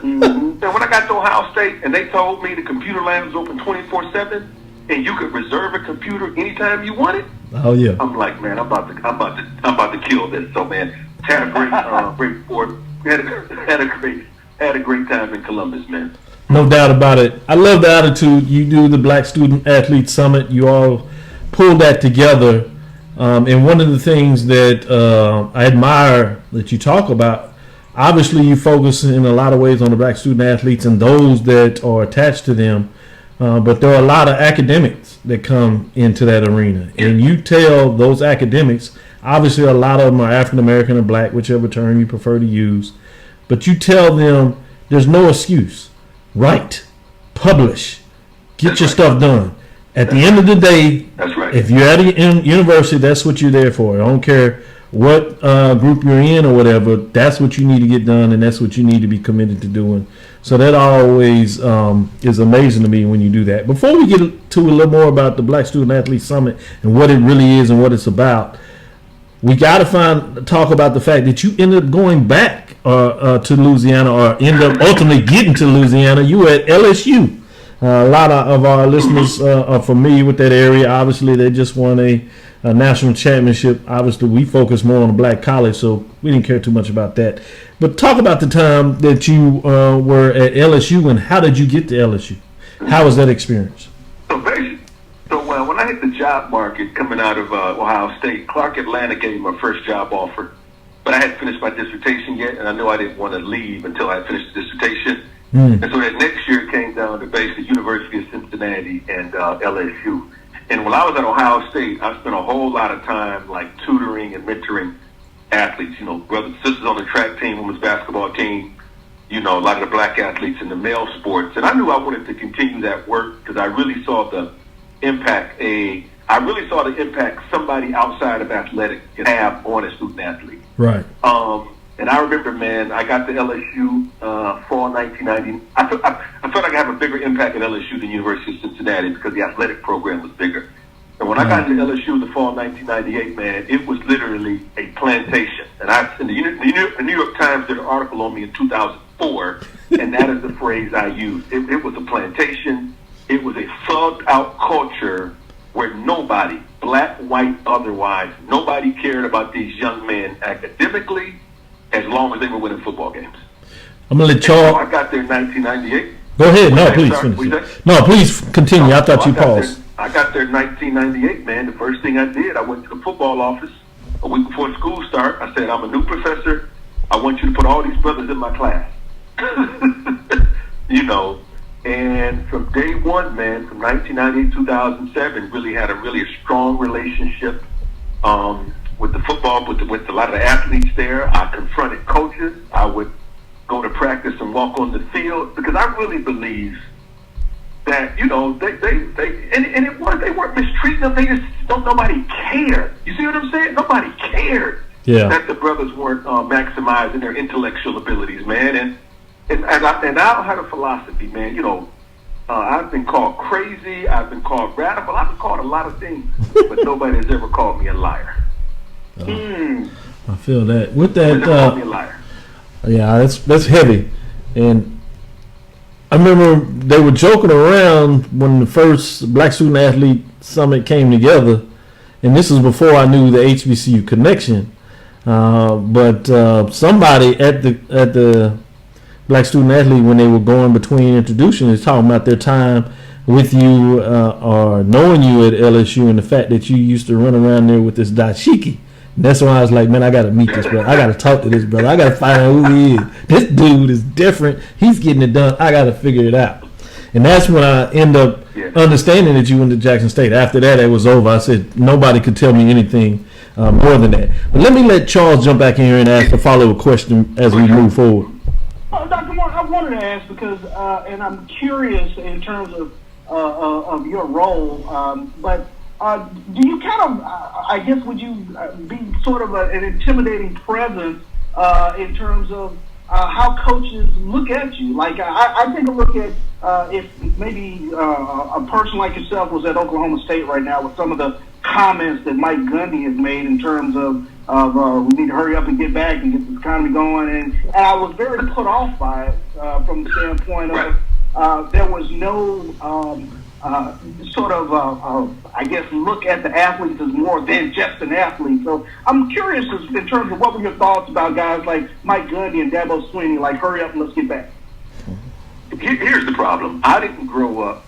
And when I got to Ohio State and they told me the computer lab was open 24/7 and you could reserve a computer anytime you wanted, oh yeah, I'm like, man, I'm about to kill this. So, man, had a great sport. Had a great time in Columbus, man. No doubt about it. I love the attitude. You do the Black Student Athlete Summit. You all pull that together. And one of the things that I admire that you talk about, obviously you focus in a lot of ways on the Black student athletes and those that are attached to them, but there are a lot of academics that come into that arena. And you tell those academics, obviously a lot of them are African American or Black, whichever term you prefer to use, but you tell them there's no excuse. Write, publish, get your stuff done. At the end of the day, that's right. If you're at a university, that's what you're there for. I don't care what group you're in or whatever. That's what you need to get done, and that's what you need to be committed to doing. So that always is amazing to me when you do that. Before we get to a little more about the Black Student Athlete Summit and what it really is and what it's about, we got to talk about the fact that you ended up going back to Louisiana, or end up ultimately getting to Louisiana. You were at LSU. A lot of our listeners are familiar with that area. Obviously, they just won a national championship. Obviously, we focus more on the Black college, so we didn't care too much about that. But talk about the time that you were at LSU, and how did you get to LSU? How was that experience? So when I hit the job market coming out of Ohio State, Clark Atlanta gave me my first job offer. But I hadn't finished my dissertation yet, and I knew I didn't want to leave until I had finished the dissertation. And so that next year it came down to basically University of Cincinnati and LSU. And when I was at Ohio State, I spent a whole lot of time like tutoring and mentoring athletes, brothers and sisters on the track team, women's basketball team, a lot of the Black athletes in the male sports. And I knew I wanted to continue that work because I really saw the impact somebody outside of athletics can have on a student athlete. Right. And I remember, man, I got to LSU fall 1990. I felt like I have a bigger impact at LSU than University of Cincinnati because the athletic program was bigger. And when I got to LSU the fall 1998, man, it was literally a plantation. And the New York Times did an article on me in 2004, and that is the phrase I used. It was a plantation. It was a thugged-out culture where nobody, Black, white, otherwise, nobody cared about these young men academically, as long as they were winning football games. I'm going to let Charles. So I got there in 1998. Go ahead. No, please finish. No, please continue. I thought you paused. I got there in 1998, man. The first thing I did, I went to the football office a week before school start. I said, I'm a new professor. I want you to put all these brothers in my class. And from day one, man, from 1998 to 2007, really had a strong relationship with the football, with a lot of the athletes there. I confronted coaches. I would go to practice and walk on the field because I really believe that, they weren't mistreating them. They just nobody cared. You see what I'm saying? Nobody cared that the brothers weren't maximizing their intellectual abilities, man. And I had a philosophy, man. I've been called crazy. I've been called radical. I've been called a lot of things, but nobody has ever called me a liar. I feel that. With that, Yeah, that's heavy. And I remember they were joking around when the first Black Student Athlete Summit came together, and this was before I knew the HBCU connection. But somebody at the Black Student Athlete, when they were going between introductions, is talking about their time with you or knowing you at LSU and the fact that you used to run around there with this dashiki. And that's why I was like, man, I got to meet this brother. I got to talk to this brother. I got to find out who he is. This dude is different. He's getting it done. I got to figure it out. And that's when I end up understanding that you went to Jackson State. After that, it was over. I said, nobody could tell me anything more than that. But let me let Charles jump back in here and ask a follow-up question as we move forward. Dr. Moore, I wanted to ask because, and I'm curious in terms of your role, but do you kind of, I guess, would you be sort of an intimidating presence in terms of how coaches look at you? Like, I take a look at if maybe a person like yourself was at Oklahoma State right now with some of the comments that Mike Gundy has made in terms of we need to hurry up and get back and get this economy going. And I was very put off by it from the standpoint of there was no sort of, I guess, look at the athletes as more than just an athlete. So I'm curious in terms of what were your thoughts about guys like Mike Gundy and Dabo Swinney, like, hurry up and let's get back. Here's the problem. I didn't grow up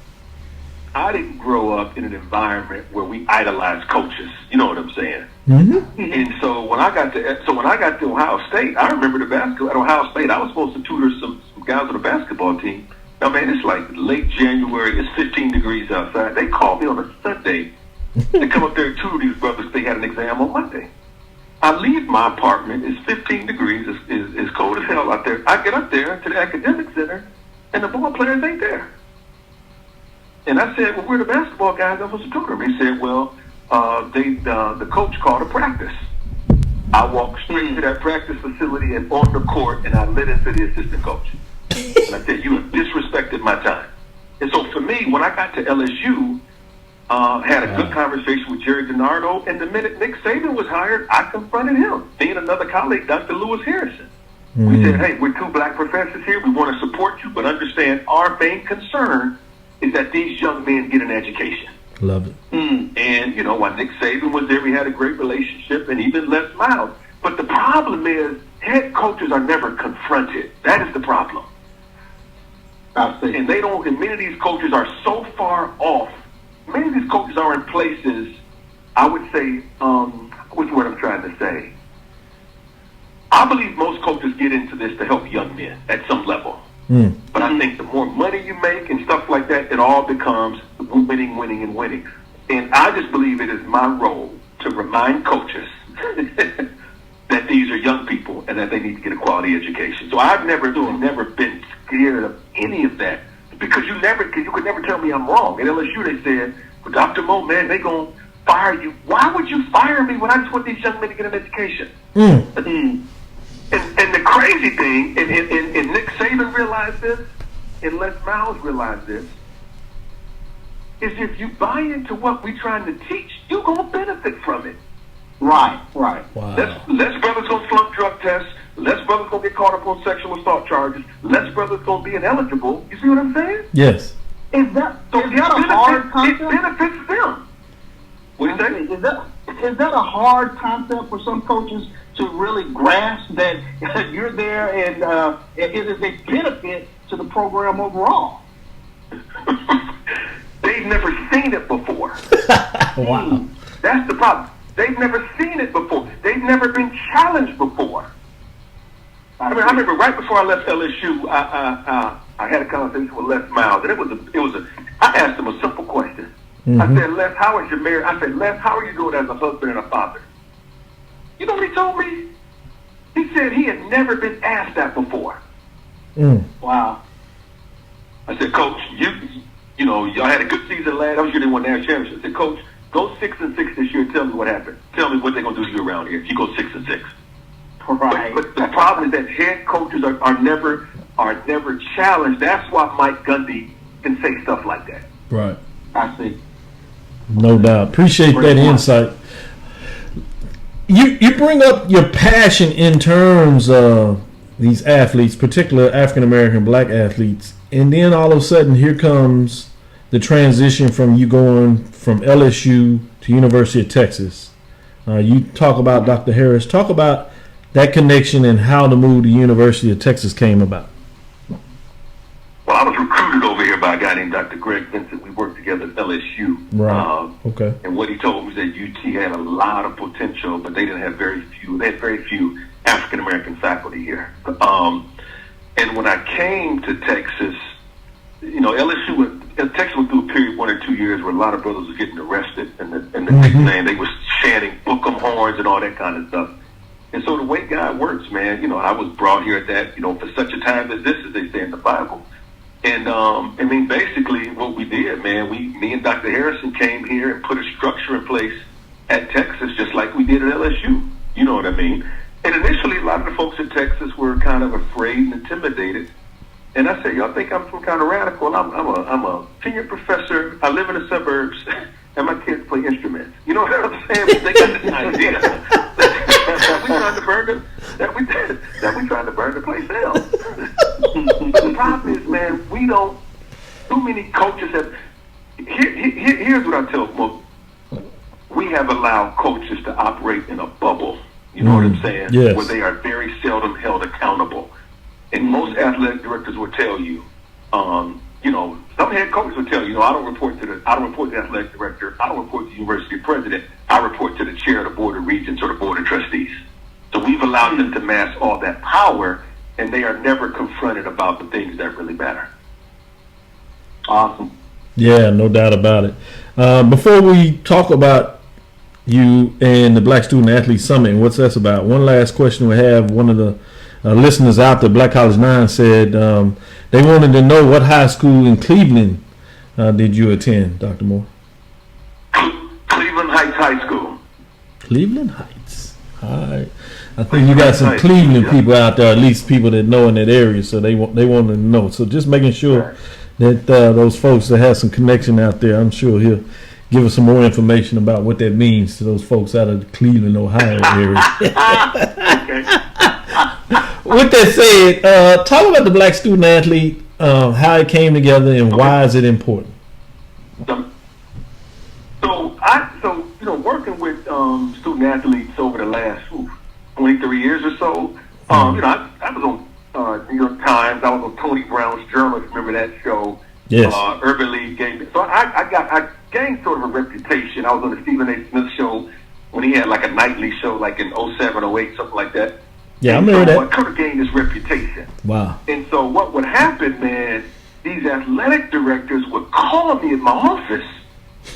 in an environment where we idolize coaches. You know what I'm saying? Mm-hmm. And so when I got to Ohio State, I remember at Ohio State, I was supposed to tutor some guys on the basketball team. Now, man, it's like late January. It's 15 degrees outside. They called me on a Sunday to come up there and tutor these brothers. They had an exam on Monday. I leave my apartment. It's 15 degrees. It's cold as hell out there. I get up there to the academic center, and the ball players ain't there. And I said, well, we're the basketball guys. I was to tutor them. He said, well, the coach called a practice. I walked straight to that practice facility and on the court, and I lit into the assistant coach. And I said, you have disrespected my time. And so for me, when I got to LSU, had a good conversation with Jerry DiNardo, and the minute Nick Saban was hired, I confronted him. Me and another colleague, Dr. Lewis Harrison. We said, hey, we're two black professors here. We want to support you, but understand our main concern is that these young men get an education. Love it. And, you know, while Nick Saban was there, we had a great relationship, and even Les Miles. But the problem is head coaches are never confronted. That is the problem. And they don't, and many of these coaches are so far off. Many of these coaches are in places, I would say, what's what I'm trying to say? I believe most coaches get into this to help young men at some level. But I think the more money you make and stuff like that, it all becomes winning, winning, and winning. And I just believe it is my role to remind coaches that these are young people and that they need to get a quality education. So I've never been scared of any of that because you could never tell me I'm wrong. At LSU they said, well, Dr. Moore, man, they gonna fire you. Why would you fire me when I just want these young men to get an education? And the crazy thing, and Nick Saban realized this, and Les Miles realized this, is if you buy into what we're trying to teach, you're going to benefit from it. Right. Wow. Les brothers going to flunk drug tests. Les brothers going to get caught up on sexual assault charges. Les brothers going to be ineligible. You see what I'm saying? Yes. Is that a hard concept? It benefits them. What do you say? Is that a hard concept for some coaches to really grasp that you're there and it is a benefit to the program overall? They've never seen it before. Wow. That's the problem. They've never seen it before. They've never been challenged before. I remember right before I left LSU, I had a conversation with Les Miles, and I asked him a simple question. I said, Les, how is your marriage? I said, Les, how are you doing as a husband and a father? You know what he told me? He said he had never been asked that before. Wow. I said, Coach, you know, y'all had a good season last. I was sure they won the national championship. I said, Coach, go 6-6 this year and tell me what happened. Tell me what they're going to do to you around here if you go 6-6. Right. But the problem is that head coaches are never challenged. That's why Mike Gundy can say stuff like that. Right. I see. No doubt. Appreciate that insight. You bring up your passion in terms of these athletes, particularly African American black athletes, and then all of a sudden here comes the transition from you going from LSU to University of Texas. You talk about Dr. Harris. Talk about that connection and how the move to University of Texas came about. Well, I was recruited over here by a guy named Dr. Greg Vincent. We worked together at LSU. Right. Okay. And what he told me is that UT had a lot of potential, but they didn't have very few. They had very few African American faculty here. And when I came to Texas, you know, Texas went through a period 1 or 2 years where a lot of brothers were getting arrested, and they was chanting "book 'em horns" and all that kind of stuff. And so the way God works, man, you know, I was brought here at that, you know, for such a time as this, as they say in the Bible. And I mean, basically, what we did, man, me and Dr. Harrison came here and put a structure in place at Texas, just like we did at LSU. You know what I mean? And initially, a lot of the folks in Texas were kind of afraid and intimidated. And I said, y'all think I'm some kind of radical? I'm a senior professor. I live in the suburbs, and my kids play instruments. You know what I'm saying? They got this idea that we trying to burn the place down. But the problem is, man, too many coaches have. Here's what I tell folks: we have allowed coaches to operate in a bubble. You know what I'm saying? Yes. Where they are very seldom held accountable. And most athletic directors will tell you, you know, some head coaches will tell you, I don't report to the athletic director, I don't report to the university president, I report to the chair of the board of regents or the board of trustees. So we've allowed them to mass all that power, and they are never confronted about the things that really matter. Awesome. Yeah, no doubt about it. Before we talk about you and the Black Student Athlete Summit and what's that's about, one last question we have. One of the listeners out there, Black College 9, said they wanted to know what high school in Cleveland did you attend, Dr. Moore? Cleveland Heights High School. Cleveland Heights. All right. I think you got some Cleveland people out there, at least people that know in that area, so they want to know. So just making sure that those folks that have some connection out there, I'm sure he'll give us some more information about what that means to those folks out of the Cleveland, Ohio area. Okay. With that said, talk about the Black Student Athlete, how it came together, and why is it important? So you know, working with student athletes over the last 23 years or so, you know, I was on New York Times. I was on Tony Brown's Journal. If you remember that show? Yes. Urban League gave me. So I gained sort of a reputation. I was on the Stephen A. Smith show when he had like a nightly show, like in 07, 08, something like that. Yeah, I remember that. I could have gained this reputation. Wow. And so what would happen, man, these athletic directors would call me at my office,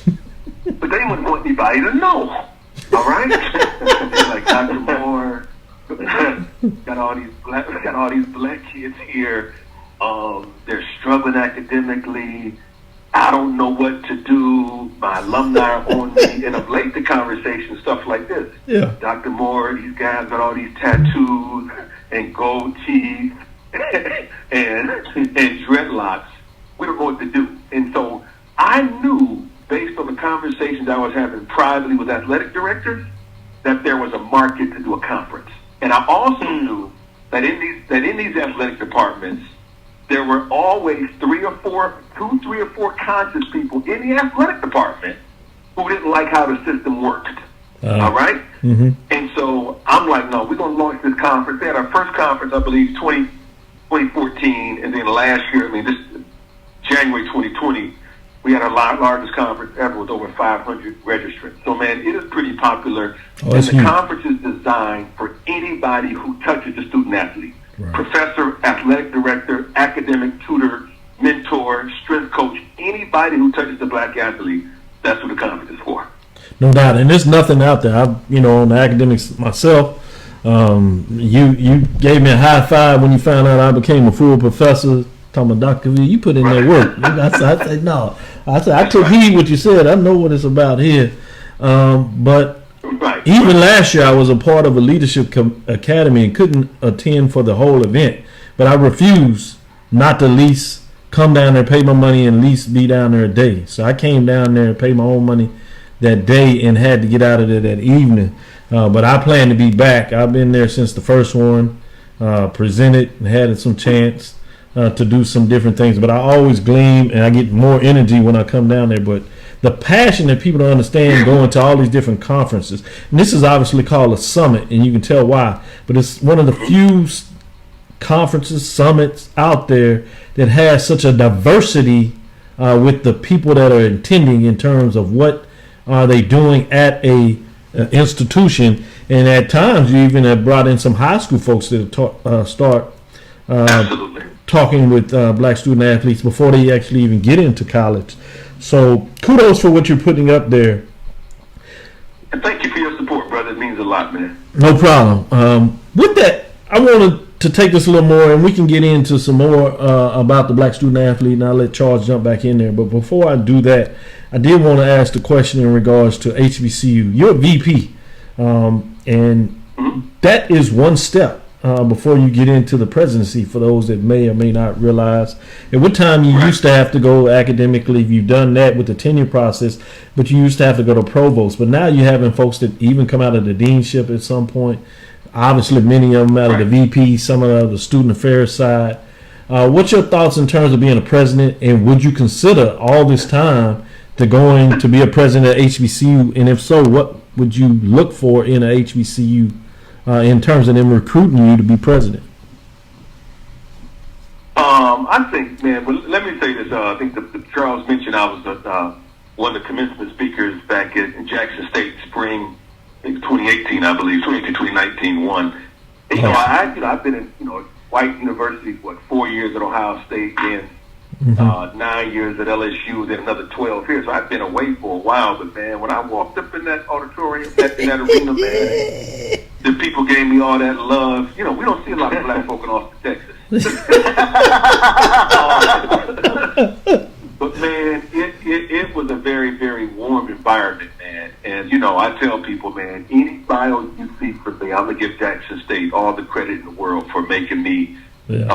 but they wouldn't want anybody to know. All right? They're like, Dr. Moore, got all these black kids here. They're struggling academically. I don't know what to do. My alumni are on me. And of late, the conversation, stuff like this. Yeah. Dr. Moore, these guys got all these tattoos and gold teeth and dreadlocks. We don't know what to do. And so I knew, based on the conversations I was having privately with athletic directors, that there was a market to do a conference. And I also knew that in these athletic departments, there were always three or four conscious people in the athletic department who didn't like how the system worked. All right? Mm-hmm. And so I'm like, no, we're going to launch this conference. They had our first conference, I believe, 2014, and then last year, this January 2020, we had our largest conference ever with over 500 registrants. So, man, it is pretty popular. And the conference is designed for anybody who touches the student athlete. Right. Professor, athletic director, academic tutor, mentor, strength coach, anybody who touches the black athlete, that's what the conference is for. No doubt. And there's nothing out there. On the academics myself, you gave me a high five when you found out I became a full professor. Talking about Dr. V, you put in that work. I said, no. I took heed what you said. I know what it's about here. But even last year, I was a part of a leadership academy and couldn't attend for the whole event. But I refused not to at least come down there, pay my money, and at least be down there a day. So I came down there and paid my own money that day and had to get out of there that evening. But I plan to be back. I've been there since the first one. presented and had some chance to do some different things. But I always glean and I get more energy when I come down there. But the passion that people don't understand going to all these different conferences, and this is obviously called a summit, and you can tell why, but it's one of the few conferences, summits out there that has such a diversity with the people that are attending in terms of what are they doing at a institution. And at times you even have brought in some high school folks that start talking with black student athletes before they actually even get into college. So kudos for what you're putting up there. And thank you for your support, brother. It means a lot, man. No problem. With that, I wanted to take this a little more, and we can get into some more about the black student athlete, and I'll let Charles jump back in there. But before I do that, I did want to ask the question in regards to HBCU. You're a VP, and that is one step before you get into the presidency, for those that may or may not realize. At what time you used to have to go academically, you've done that with the tenure process, but you used to have to go to provost. But now you're having folks that even come out of the deanship at some point. Obviously, many of them out of the VP, some of the student affairs side. What's your thoughts in terms of being a president, and would you consider all this time to going to be a president at HBCU? And if so, what would you look for in a HBCU in terms of them recruiting you to be president? I think, man, well, let me say this. I think the Charles mentioned I was one of the commencement speakers back in Jackson State spring, I think 2018, I believe, 2019 one. And, I've been in, white universities, 4 years at Ohio State, then 9 years at LSU, then another 12 here. So I've been away for a while. But, man, when I walked up in that auditorium, in that arena, man, the people gave me all that love. We don't see a lot of black folk in Austin, Texas. But, man, it was a very, very warm environment, man. And, I tell people, man, any bio you see from me, I'm going to give Jackson State all the credit in the world for making me, the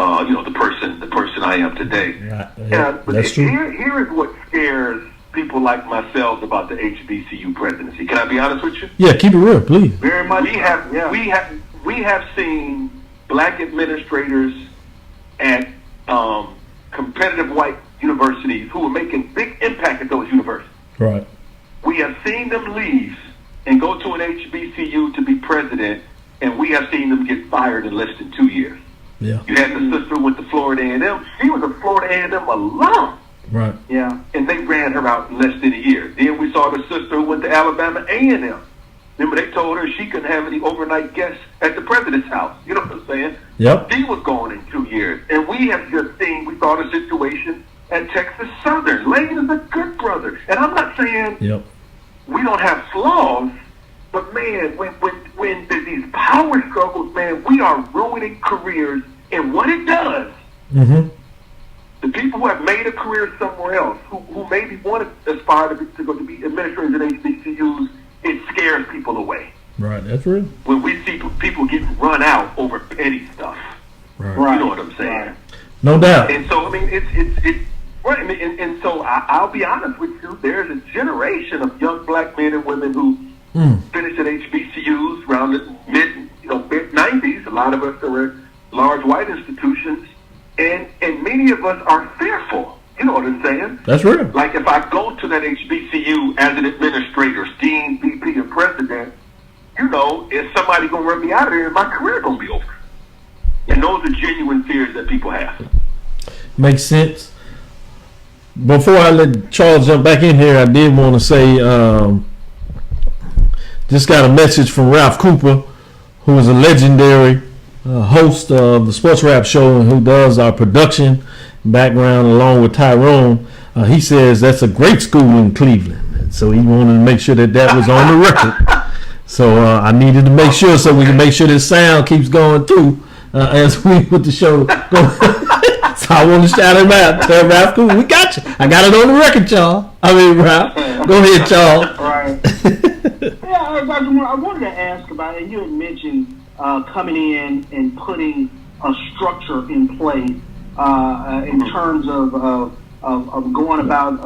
person I am today. Yeah, that's true. Here is what scares people like myself about the HBCU presidency. Can I be honest with you? Yeah, keep it real, please. Very much. We have seen black administrators at competitive white universities who are making big impact at those universities. Right. We have seen them leave and go to an HBCU to be president, and we have seen them get fired in less than 2 years. Yeah. You had the sister who went to Florida A&M. She was a Florida A&M alum. Right. Yeah. And they ran her out in less than a year. Then we saw the sister who went to Alabama A&M. Remember, they told her she couldn't have any overnight guests at the president's house. You know what I'm saying? Yep. She was gone in 2 years. And we have just seen, we saw the situation at Texas Southern. Lane is a good brother. And I'm not saying we don't have flaws, but, man, when there's these power struggles, man, we are ruining careers. And what it does, the people who have made a career somewhere else, who maybe want to aspire to go to be administrators at HBCUs, it scares people away. Right, that's real. When we see people getting run out over petty stuff. Right. You know what I'm saying? Right. No doubt. And so, I mean, it's right. I mean, and so I'll be honest with you, there's a generation of young black men and women who finished at HBCUs around the mid-90s. A lot of us are at large white institutions, and many of us are fearful. You know what I'm saying? That's real. Like, if I go to that HBCU as an administrator, dean, VP, or president, is somebody going to run me out of there and my career going to be over? And those are genuine fears that people have. Makes sense. Before I let Charles jump back in here, I did want to say, just got a message from Ralph Cooper, who is a legendary host of the Sports Rap Show and who does our production background along with Tyrone. He says that's a great school in Cleveland. So he wanted to make sure that was on the record. So I needed to make sure so we can make sure this sound keeps going through as we put the show going. So I want to shout him out. Tell Ralph, cool, we got you. I got it on the record, y'all. Ralph. Go ahead, Charles. Right. I wanted to ask about it. You had mentioned coming in and putting a structure in place in terms of going about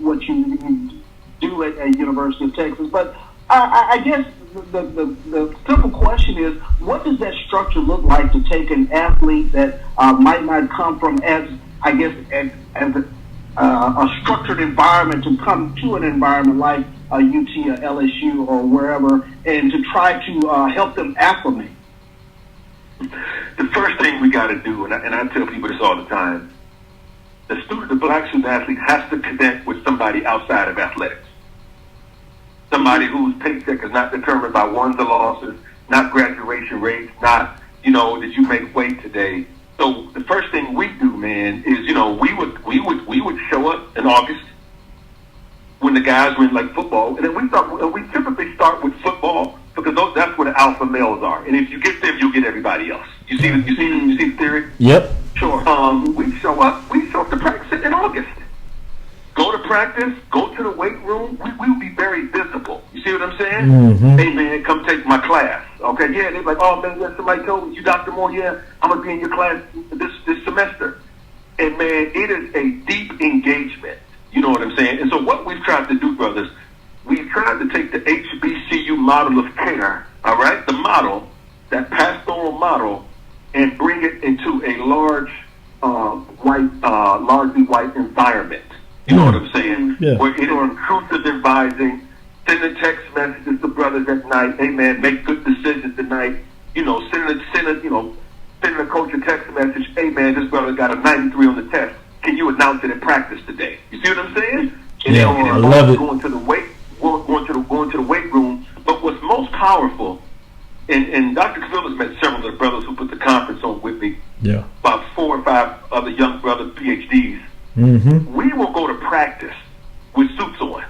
what you do at University of Texas. But I guess the simple question is, what does that structure look like to take an athlete that might not come from as a structured environment to come to an environment like UT or LSU or wherever, and to try to help them acclimate? The first thing we got to do, and I tell people this all the time, the black student athlete has to connect with somebody outside of athletics. Somebody whose paycheck is not determined by wins or losses, not graduation rates, not, did you make weight today? So the first thing we do, man, is, we would show up in August when the guys were in like football, and then we typically start with football because that's where the alpha males are. And if you get them, you'll get everybody else. You see the theory? Yep. Sure. We show up to practice in August. Go to practice, go to the weight room. We will be very visible. You see what I'm saying? Mm-hmm. Hey, man, come take my class. Okay, yeah, they're like, oh, man, somebody told me, you Dr. Moore, yeah, I'm going to be in your class this semester. And, man, it is a deep engagement. You know what I'm saying? And so what we've tried to do, brothers, we've tried to take the HBCU model of care, all right, the model, that pastoral model, and bring it into a largely white environment. You know what I'm saying? Yeah. Where it is intrusive advising, sending text messages to brothers at night. Hey man, make good decisions tonight. Sending a coach a text message. Hey man, this brother got a 93 on the test. Can you announce it in practice today? You see what I'm saying? And Yeah, I love it. Going to the weight room. But what's most powerful, and Dr. Cavil has met several of the brothers who put the conference on with me. Yeah. About 4 or 5 other young brothers, PhDs. Mm-hmm. We will go to practice with suits on.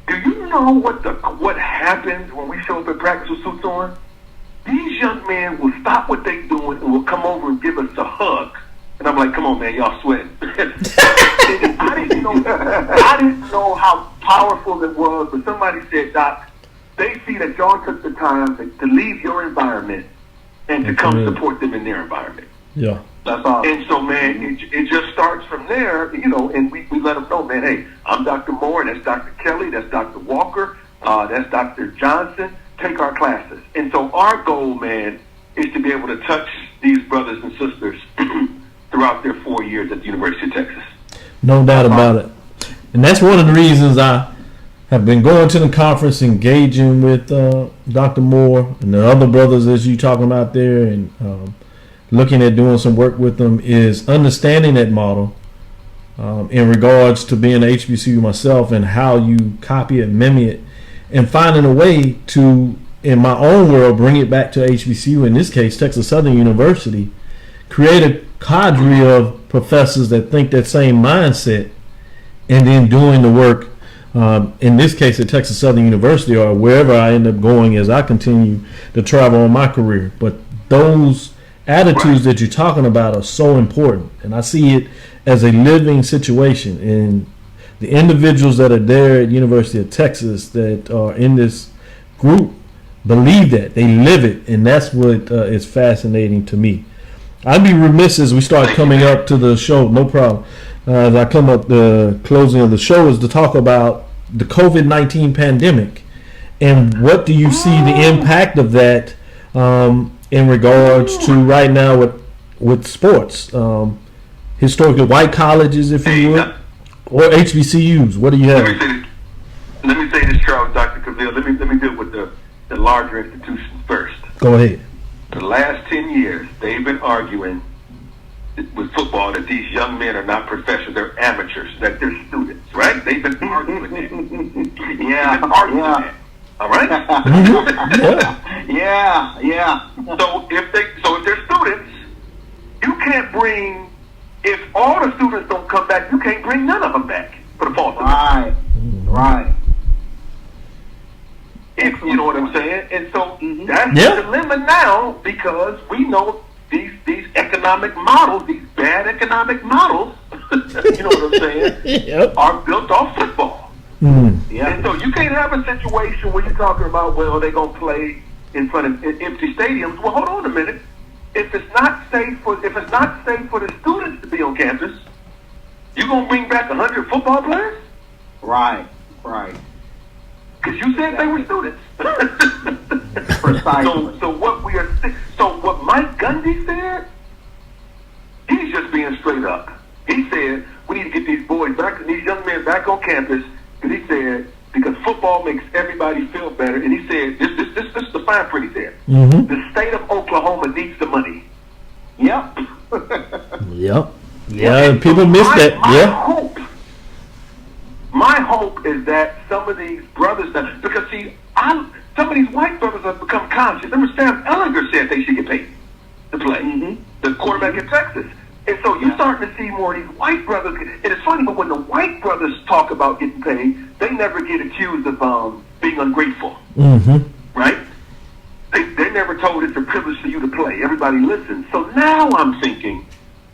Do you know what happens when we show up at practice with suits on? These young men will stop what they're doing and will come over and give us a hug. And I'm like, come on, man, y'all sweating. I didn't know how powerful it was, but somebody said, Doc, they see that y'all took the time to leave your environment and to come support them in their environment. Yeah. That's awesome. And so, man, it just starts from there, and we let them know, man, hey, I'm Dr. Moore, and that's Dr. Kelly, that's Dr. Walker, that's Dr. Johnson. Take our classes. And so our goal, man, is to be able to touch these brothers and sisters throughout their 4 years at the University of Texas. No doubt about it. And that's one of the reasons I have been going to the conference, engaging with Dr. Moore and the other brothers as you talking about there, and looking at doing some work with them, is understanding that model in regards to being an HBCU myself and how you copy it, mimic it, and finding a way to, in my own world, bring it back to HBCU, in this case, Texas Southern University, create a cadre of professors that think that same mindset, and then doing the work, in this case at Texas Southern University or wherever I end up going as I continue to travel in my career. But those attitudes that you're talking about are so important, and I see it as a living situation. And the individuals that are there at University of Texas that are in this group believe that, they live it, and that's what is fascinating to me. I'd be remiss as we start coming up to the show, no problem, as I come up the closing of the show, is to talk about the COVID-19 pandemic, and what do you see the impact of that in regards to right now with sports, historically white colleges, if you would, or HBCUs. What do you have? Let me say this, Charles, Dr. Cavil. Let me deal with the larger institutions first. Go ahead. For the last 10 years, they've been arguing with football that these young men are not professionals, they're amateurs, that they're students, right? They've been arguing that. Yeah. All right? Yeah. So if they're students, you can't bring, if all the students don't come back, you can't bring none of them back for the fall semester. Right. You know what I'm saying? And so that's the dilemma now, because we know these economic models, these bad economic models, you know what I'm saying, are built off football. Yeah. And so you can't have a situation where you're talking about, well, they're going to play in front of empty stadiums. Well, hold on a minute. If it's not safe for the students to be on campus, you're going to bring back 100 football players? Right. Because you said they were students. Precisely. So what Mike Gundy said, he's just being straight up. He said we need to get these boys back, these young men back on campus, because he said because football makes everybody feel better. And he said this is the fine print. He said the state of Oklahoma needs the money. Yep. Yep. Yeah, people miss that. My hope is that some of these brothers, because see, some of these white brothers have become conscious. Remember, Sam Ellinger said they should get paid to play. The quarterback in Texas. And so you're starting to see more of these white brothers. And it's funny, but when the white brothers talk about getting paid, they never get accused of being ungrateful. Right? They're never told it's a privilege for you to play. Everybody listens. So now I'm thinking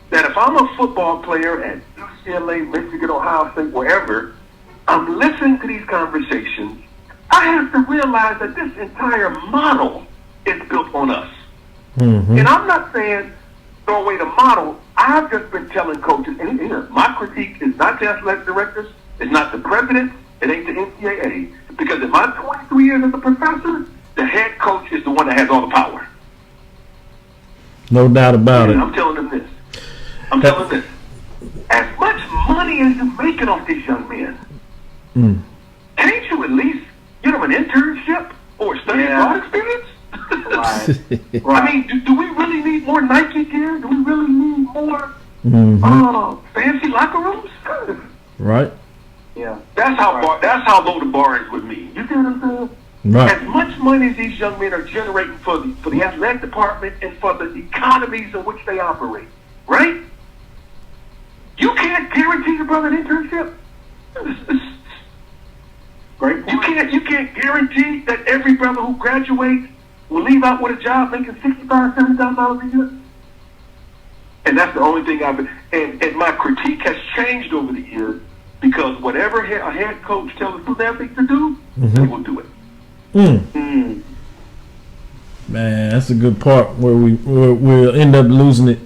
that if I'm a football player at UCLA, Michigan, Ohio State, wherever, I'm listening to these conversations, I have to realize that this entire model is built on us. And I'm not saying throw away the model. I've just been telling coaches, and here, my critique is not to athletic directors, it's not the president, it ain't the NCAA. Because in my 23 years as a professor, the head coach is the one that has all the power. No doubt about it. I'm telling them this. As much money as you're making off these young men, can't you at least give them an internship or a study abroad experience? Right. I mean, do we really need more Nike gear? Do we really need more fancy locker rooms? Right. Yeah. That's how low the bar is with me. You see what I'm saying? Right. As much money as these young men are generating for the athletic department and for the economies in which they operate, right? You can't guarantee your brother an internship. Great point. You can't guarantee that every brother who graduates will leave out with a job making $65,000, $70,000 a year. And that's the only thing and my critique has changed over the years, because whatever a head coach tells a student athlete to do, they will do it. Man, that's a good part where we'll end up losing it,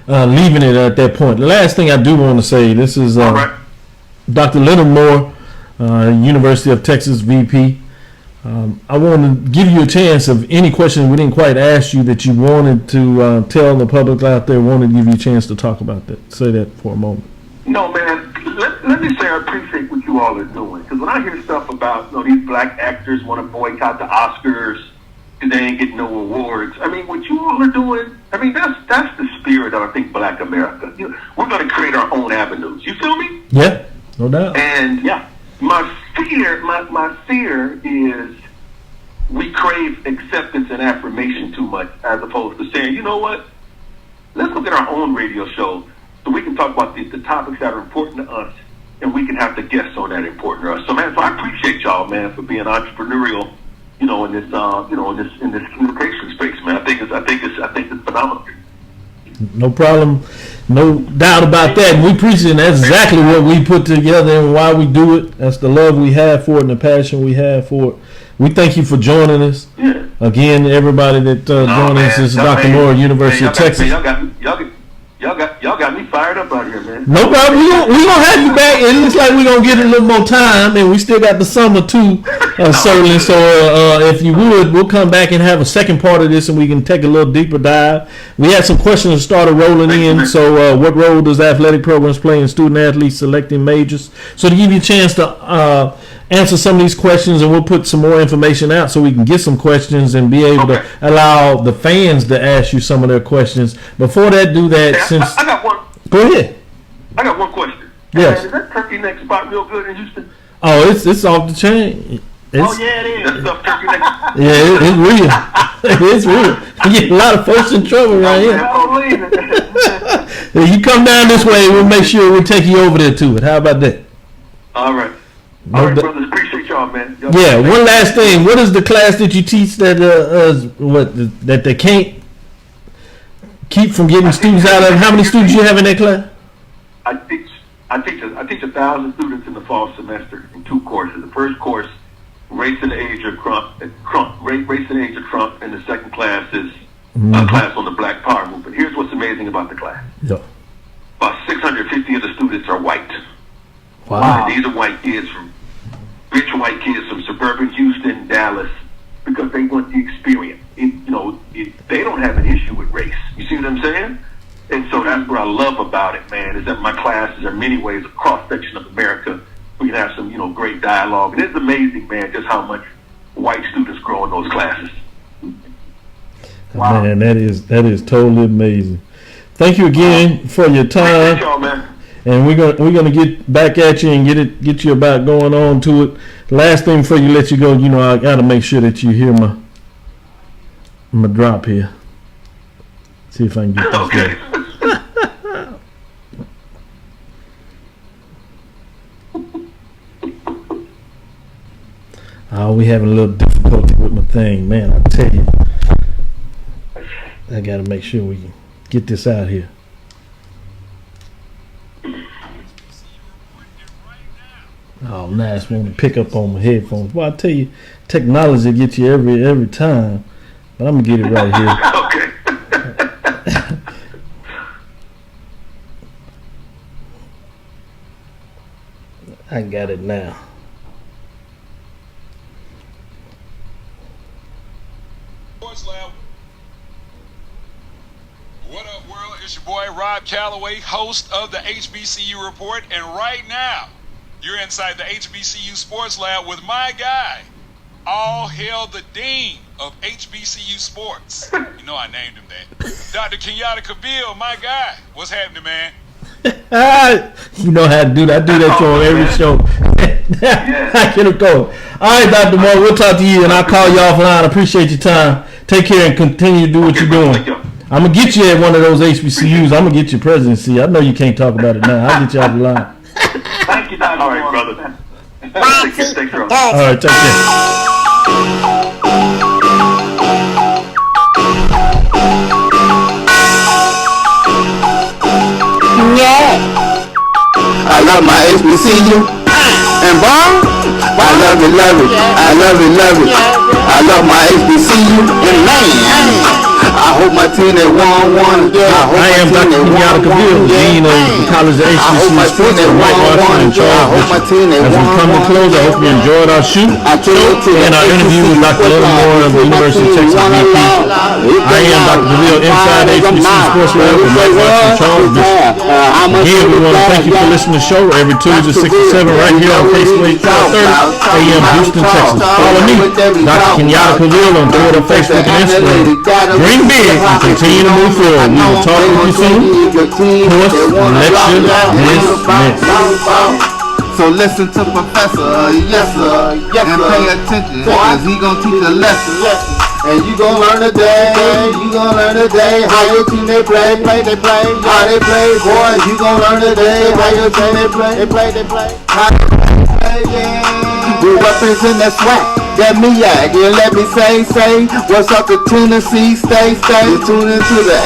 leaving it at that point. The last thing I do want to say, this is Dr. Leonard Moore, University of Texas VP. I want to give you a chance of any questions we didn't quite ask you that you wanted to tell the public out there. Wanted to give you a chance to talk about that. Say that for a moment. No, man. Let me say I appreciate what you all are doing. Because when I hear stuff about these black actors want to boycott the Oscars because they ain't getting no awards, I mean, what you all are doing, I mean, that's the spirit of, I think, Black America. We're going to create our own avenues. You feel me? Yeah, no doubt. And my fear is we crave acceptance and affirmation too much, as opposed to saying, you know what? Let's look at our own radio show so we can talk about the topics that are important to us, and we can have the guests on that important to us. So, man, I appreciate y'all, man, for being entrepreneurial, in this in this communication space, man. I think it's phenomenal. No problem. No doubt about that. And we appreciate it. That's exactly what we put together and why we do it. That's the love we have for it and the passion we have for it. We thank you for joining us. Yeah. Again, everybody that joined us. This is Dr. Moore, University of Texas. Y'all got me fired up out here, man. No problem. We gonna have you back. It looks like we're gonna get a little more time, and we still got the summer too, certainly. So if you would, we'll come back and have a second part of this, and we can take a little deeper dive. We had some questions that started rolling in. So what role does athletic programs play in student athletes selecting majors? So to give you a chance to answer some of these questions, and we'll put some more information out so we can get some questions and be able to allow the fans to ask you some of their questions. Before that, do that. I got one. Go ahead. I got one question. Yes. Is that turkey neck spot real good in Houston? Oh, it's off the chain. It is. That stuff turkey neck. Yeah, it's real. It's real. You get a lot of folks in trouble right here. You come down this way, we'll make sure we take you over there to it. How about that? All right. All right, brothers. Appreciate y'all, man. Yeah. One last thing. What is the class that you teach that that they can't keep from getting students out of? How many students you have in that class? I teach 1,000 students in the fall semester in 2 courses. The first course, race and the age of Trump, race and age of Trump, and the second class is a class on the Black Power movement. Here's what's amazing about the class. Yeah. About 650 of the students are white. Wow. And these are white kids rich white kids from suburban Houston, Dallas, because they want the experience. They don't have an issue with race. You see what I'm saying? And so that's what I love about it, man, is that my classes are in many ways a cross-section of America. We can have some, great dialogue. And it's amazing, man, just how much white students grow in those classes. Wow. Man, that is totally amazing. Thank you again for your time. Y'all, man. And we're gonna get back at you and get you about going on to it. Last thing before you let you go, I gotta make sure that you hear my drop here. See if I can get this Okay. going. Oh, we having a little difficulty with my thing, man. I tell you, I gotta make sure we can get this out here. Oh, nice. Want to pick up on my headphones. Well, I tell you, technology gets you every time. But I'm gonna get it right here. Okay. I got it now. Sports Lab. What up, world? It's your boy Rob Calloway, host of the HBCU Report, and right now, you're inside the HBCU Sports Lab with my guy, all hail the dean of HBCU Sports. You know I named him that. Dr. Cavil, my guy. What's happening, man? You know how to do that. I do that on every show. I get it going. All right, Dr. Moore, we'll talk to you, and I'll call you offline. I appreciate your time. Take care and continue to do what you're doing. I'm going to get you at one of those HBCUs. I'm going to get your presidency. I know you can't talk about it now. I'll get you out the line. Thank you, Dr. All right, Moore. brother. Take care. All right, take care. I love my HBCU and ball. I love it, love it. I love it, love it. I love my HBCU and man. I hope my team they won. I am Dr. Cavil, Dean of the College of HBCU Sports and White Washington in charge. As we come to close, I hope you enjoyed our show and our interview with Dr. Leonard Moore of the University of Texas BP. I am Dr. Cavil inside HBCU Sports Lab with White Washington Charles Bishop. Again, we want to thank you for listening to the show every Tuesday 6 to 7 right here on KCOH 1230 AM Houston, Texas. Follow me, Dr. Cavil, on Twitter, Facebook, and Instagram. Dream big and continue to move forward. We will talk with you soon. Course lecture dismissed. So listen to Professor, yes sir, and pay attention, cause he gon' teach a lesson. And you gon' learn today, how your team they play, how they play, boys, you gon' learn today, how your team they play, how they play, yeah. We represent that swag. That me yeah, let me say, what's up to Tennessee, stay, tune into the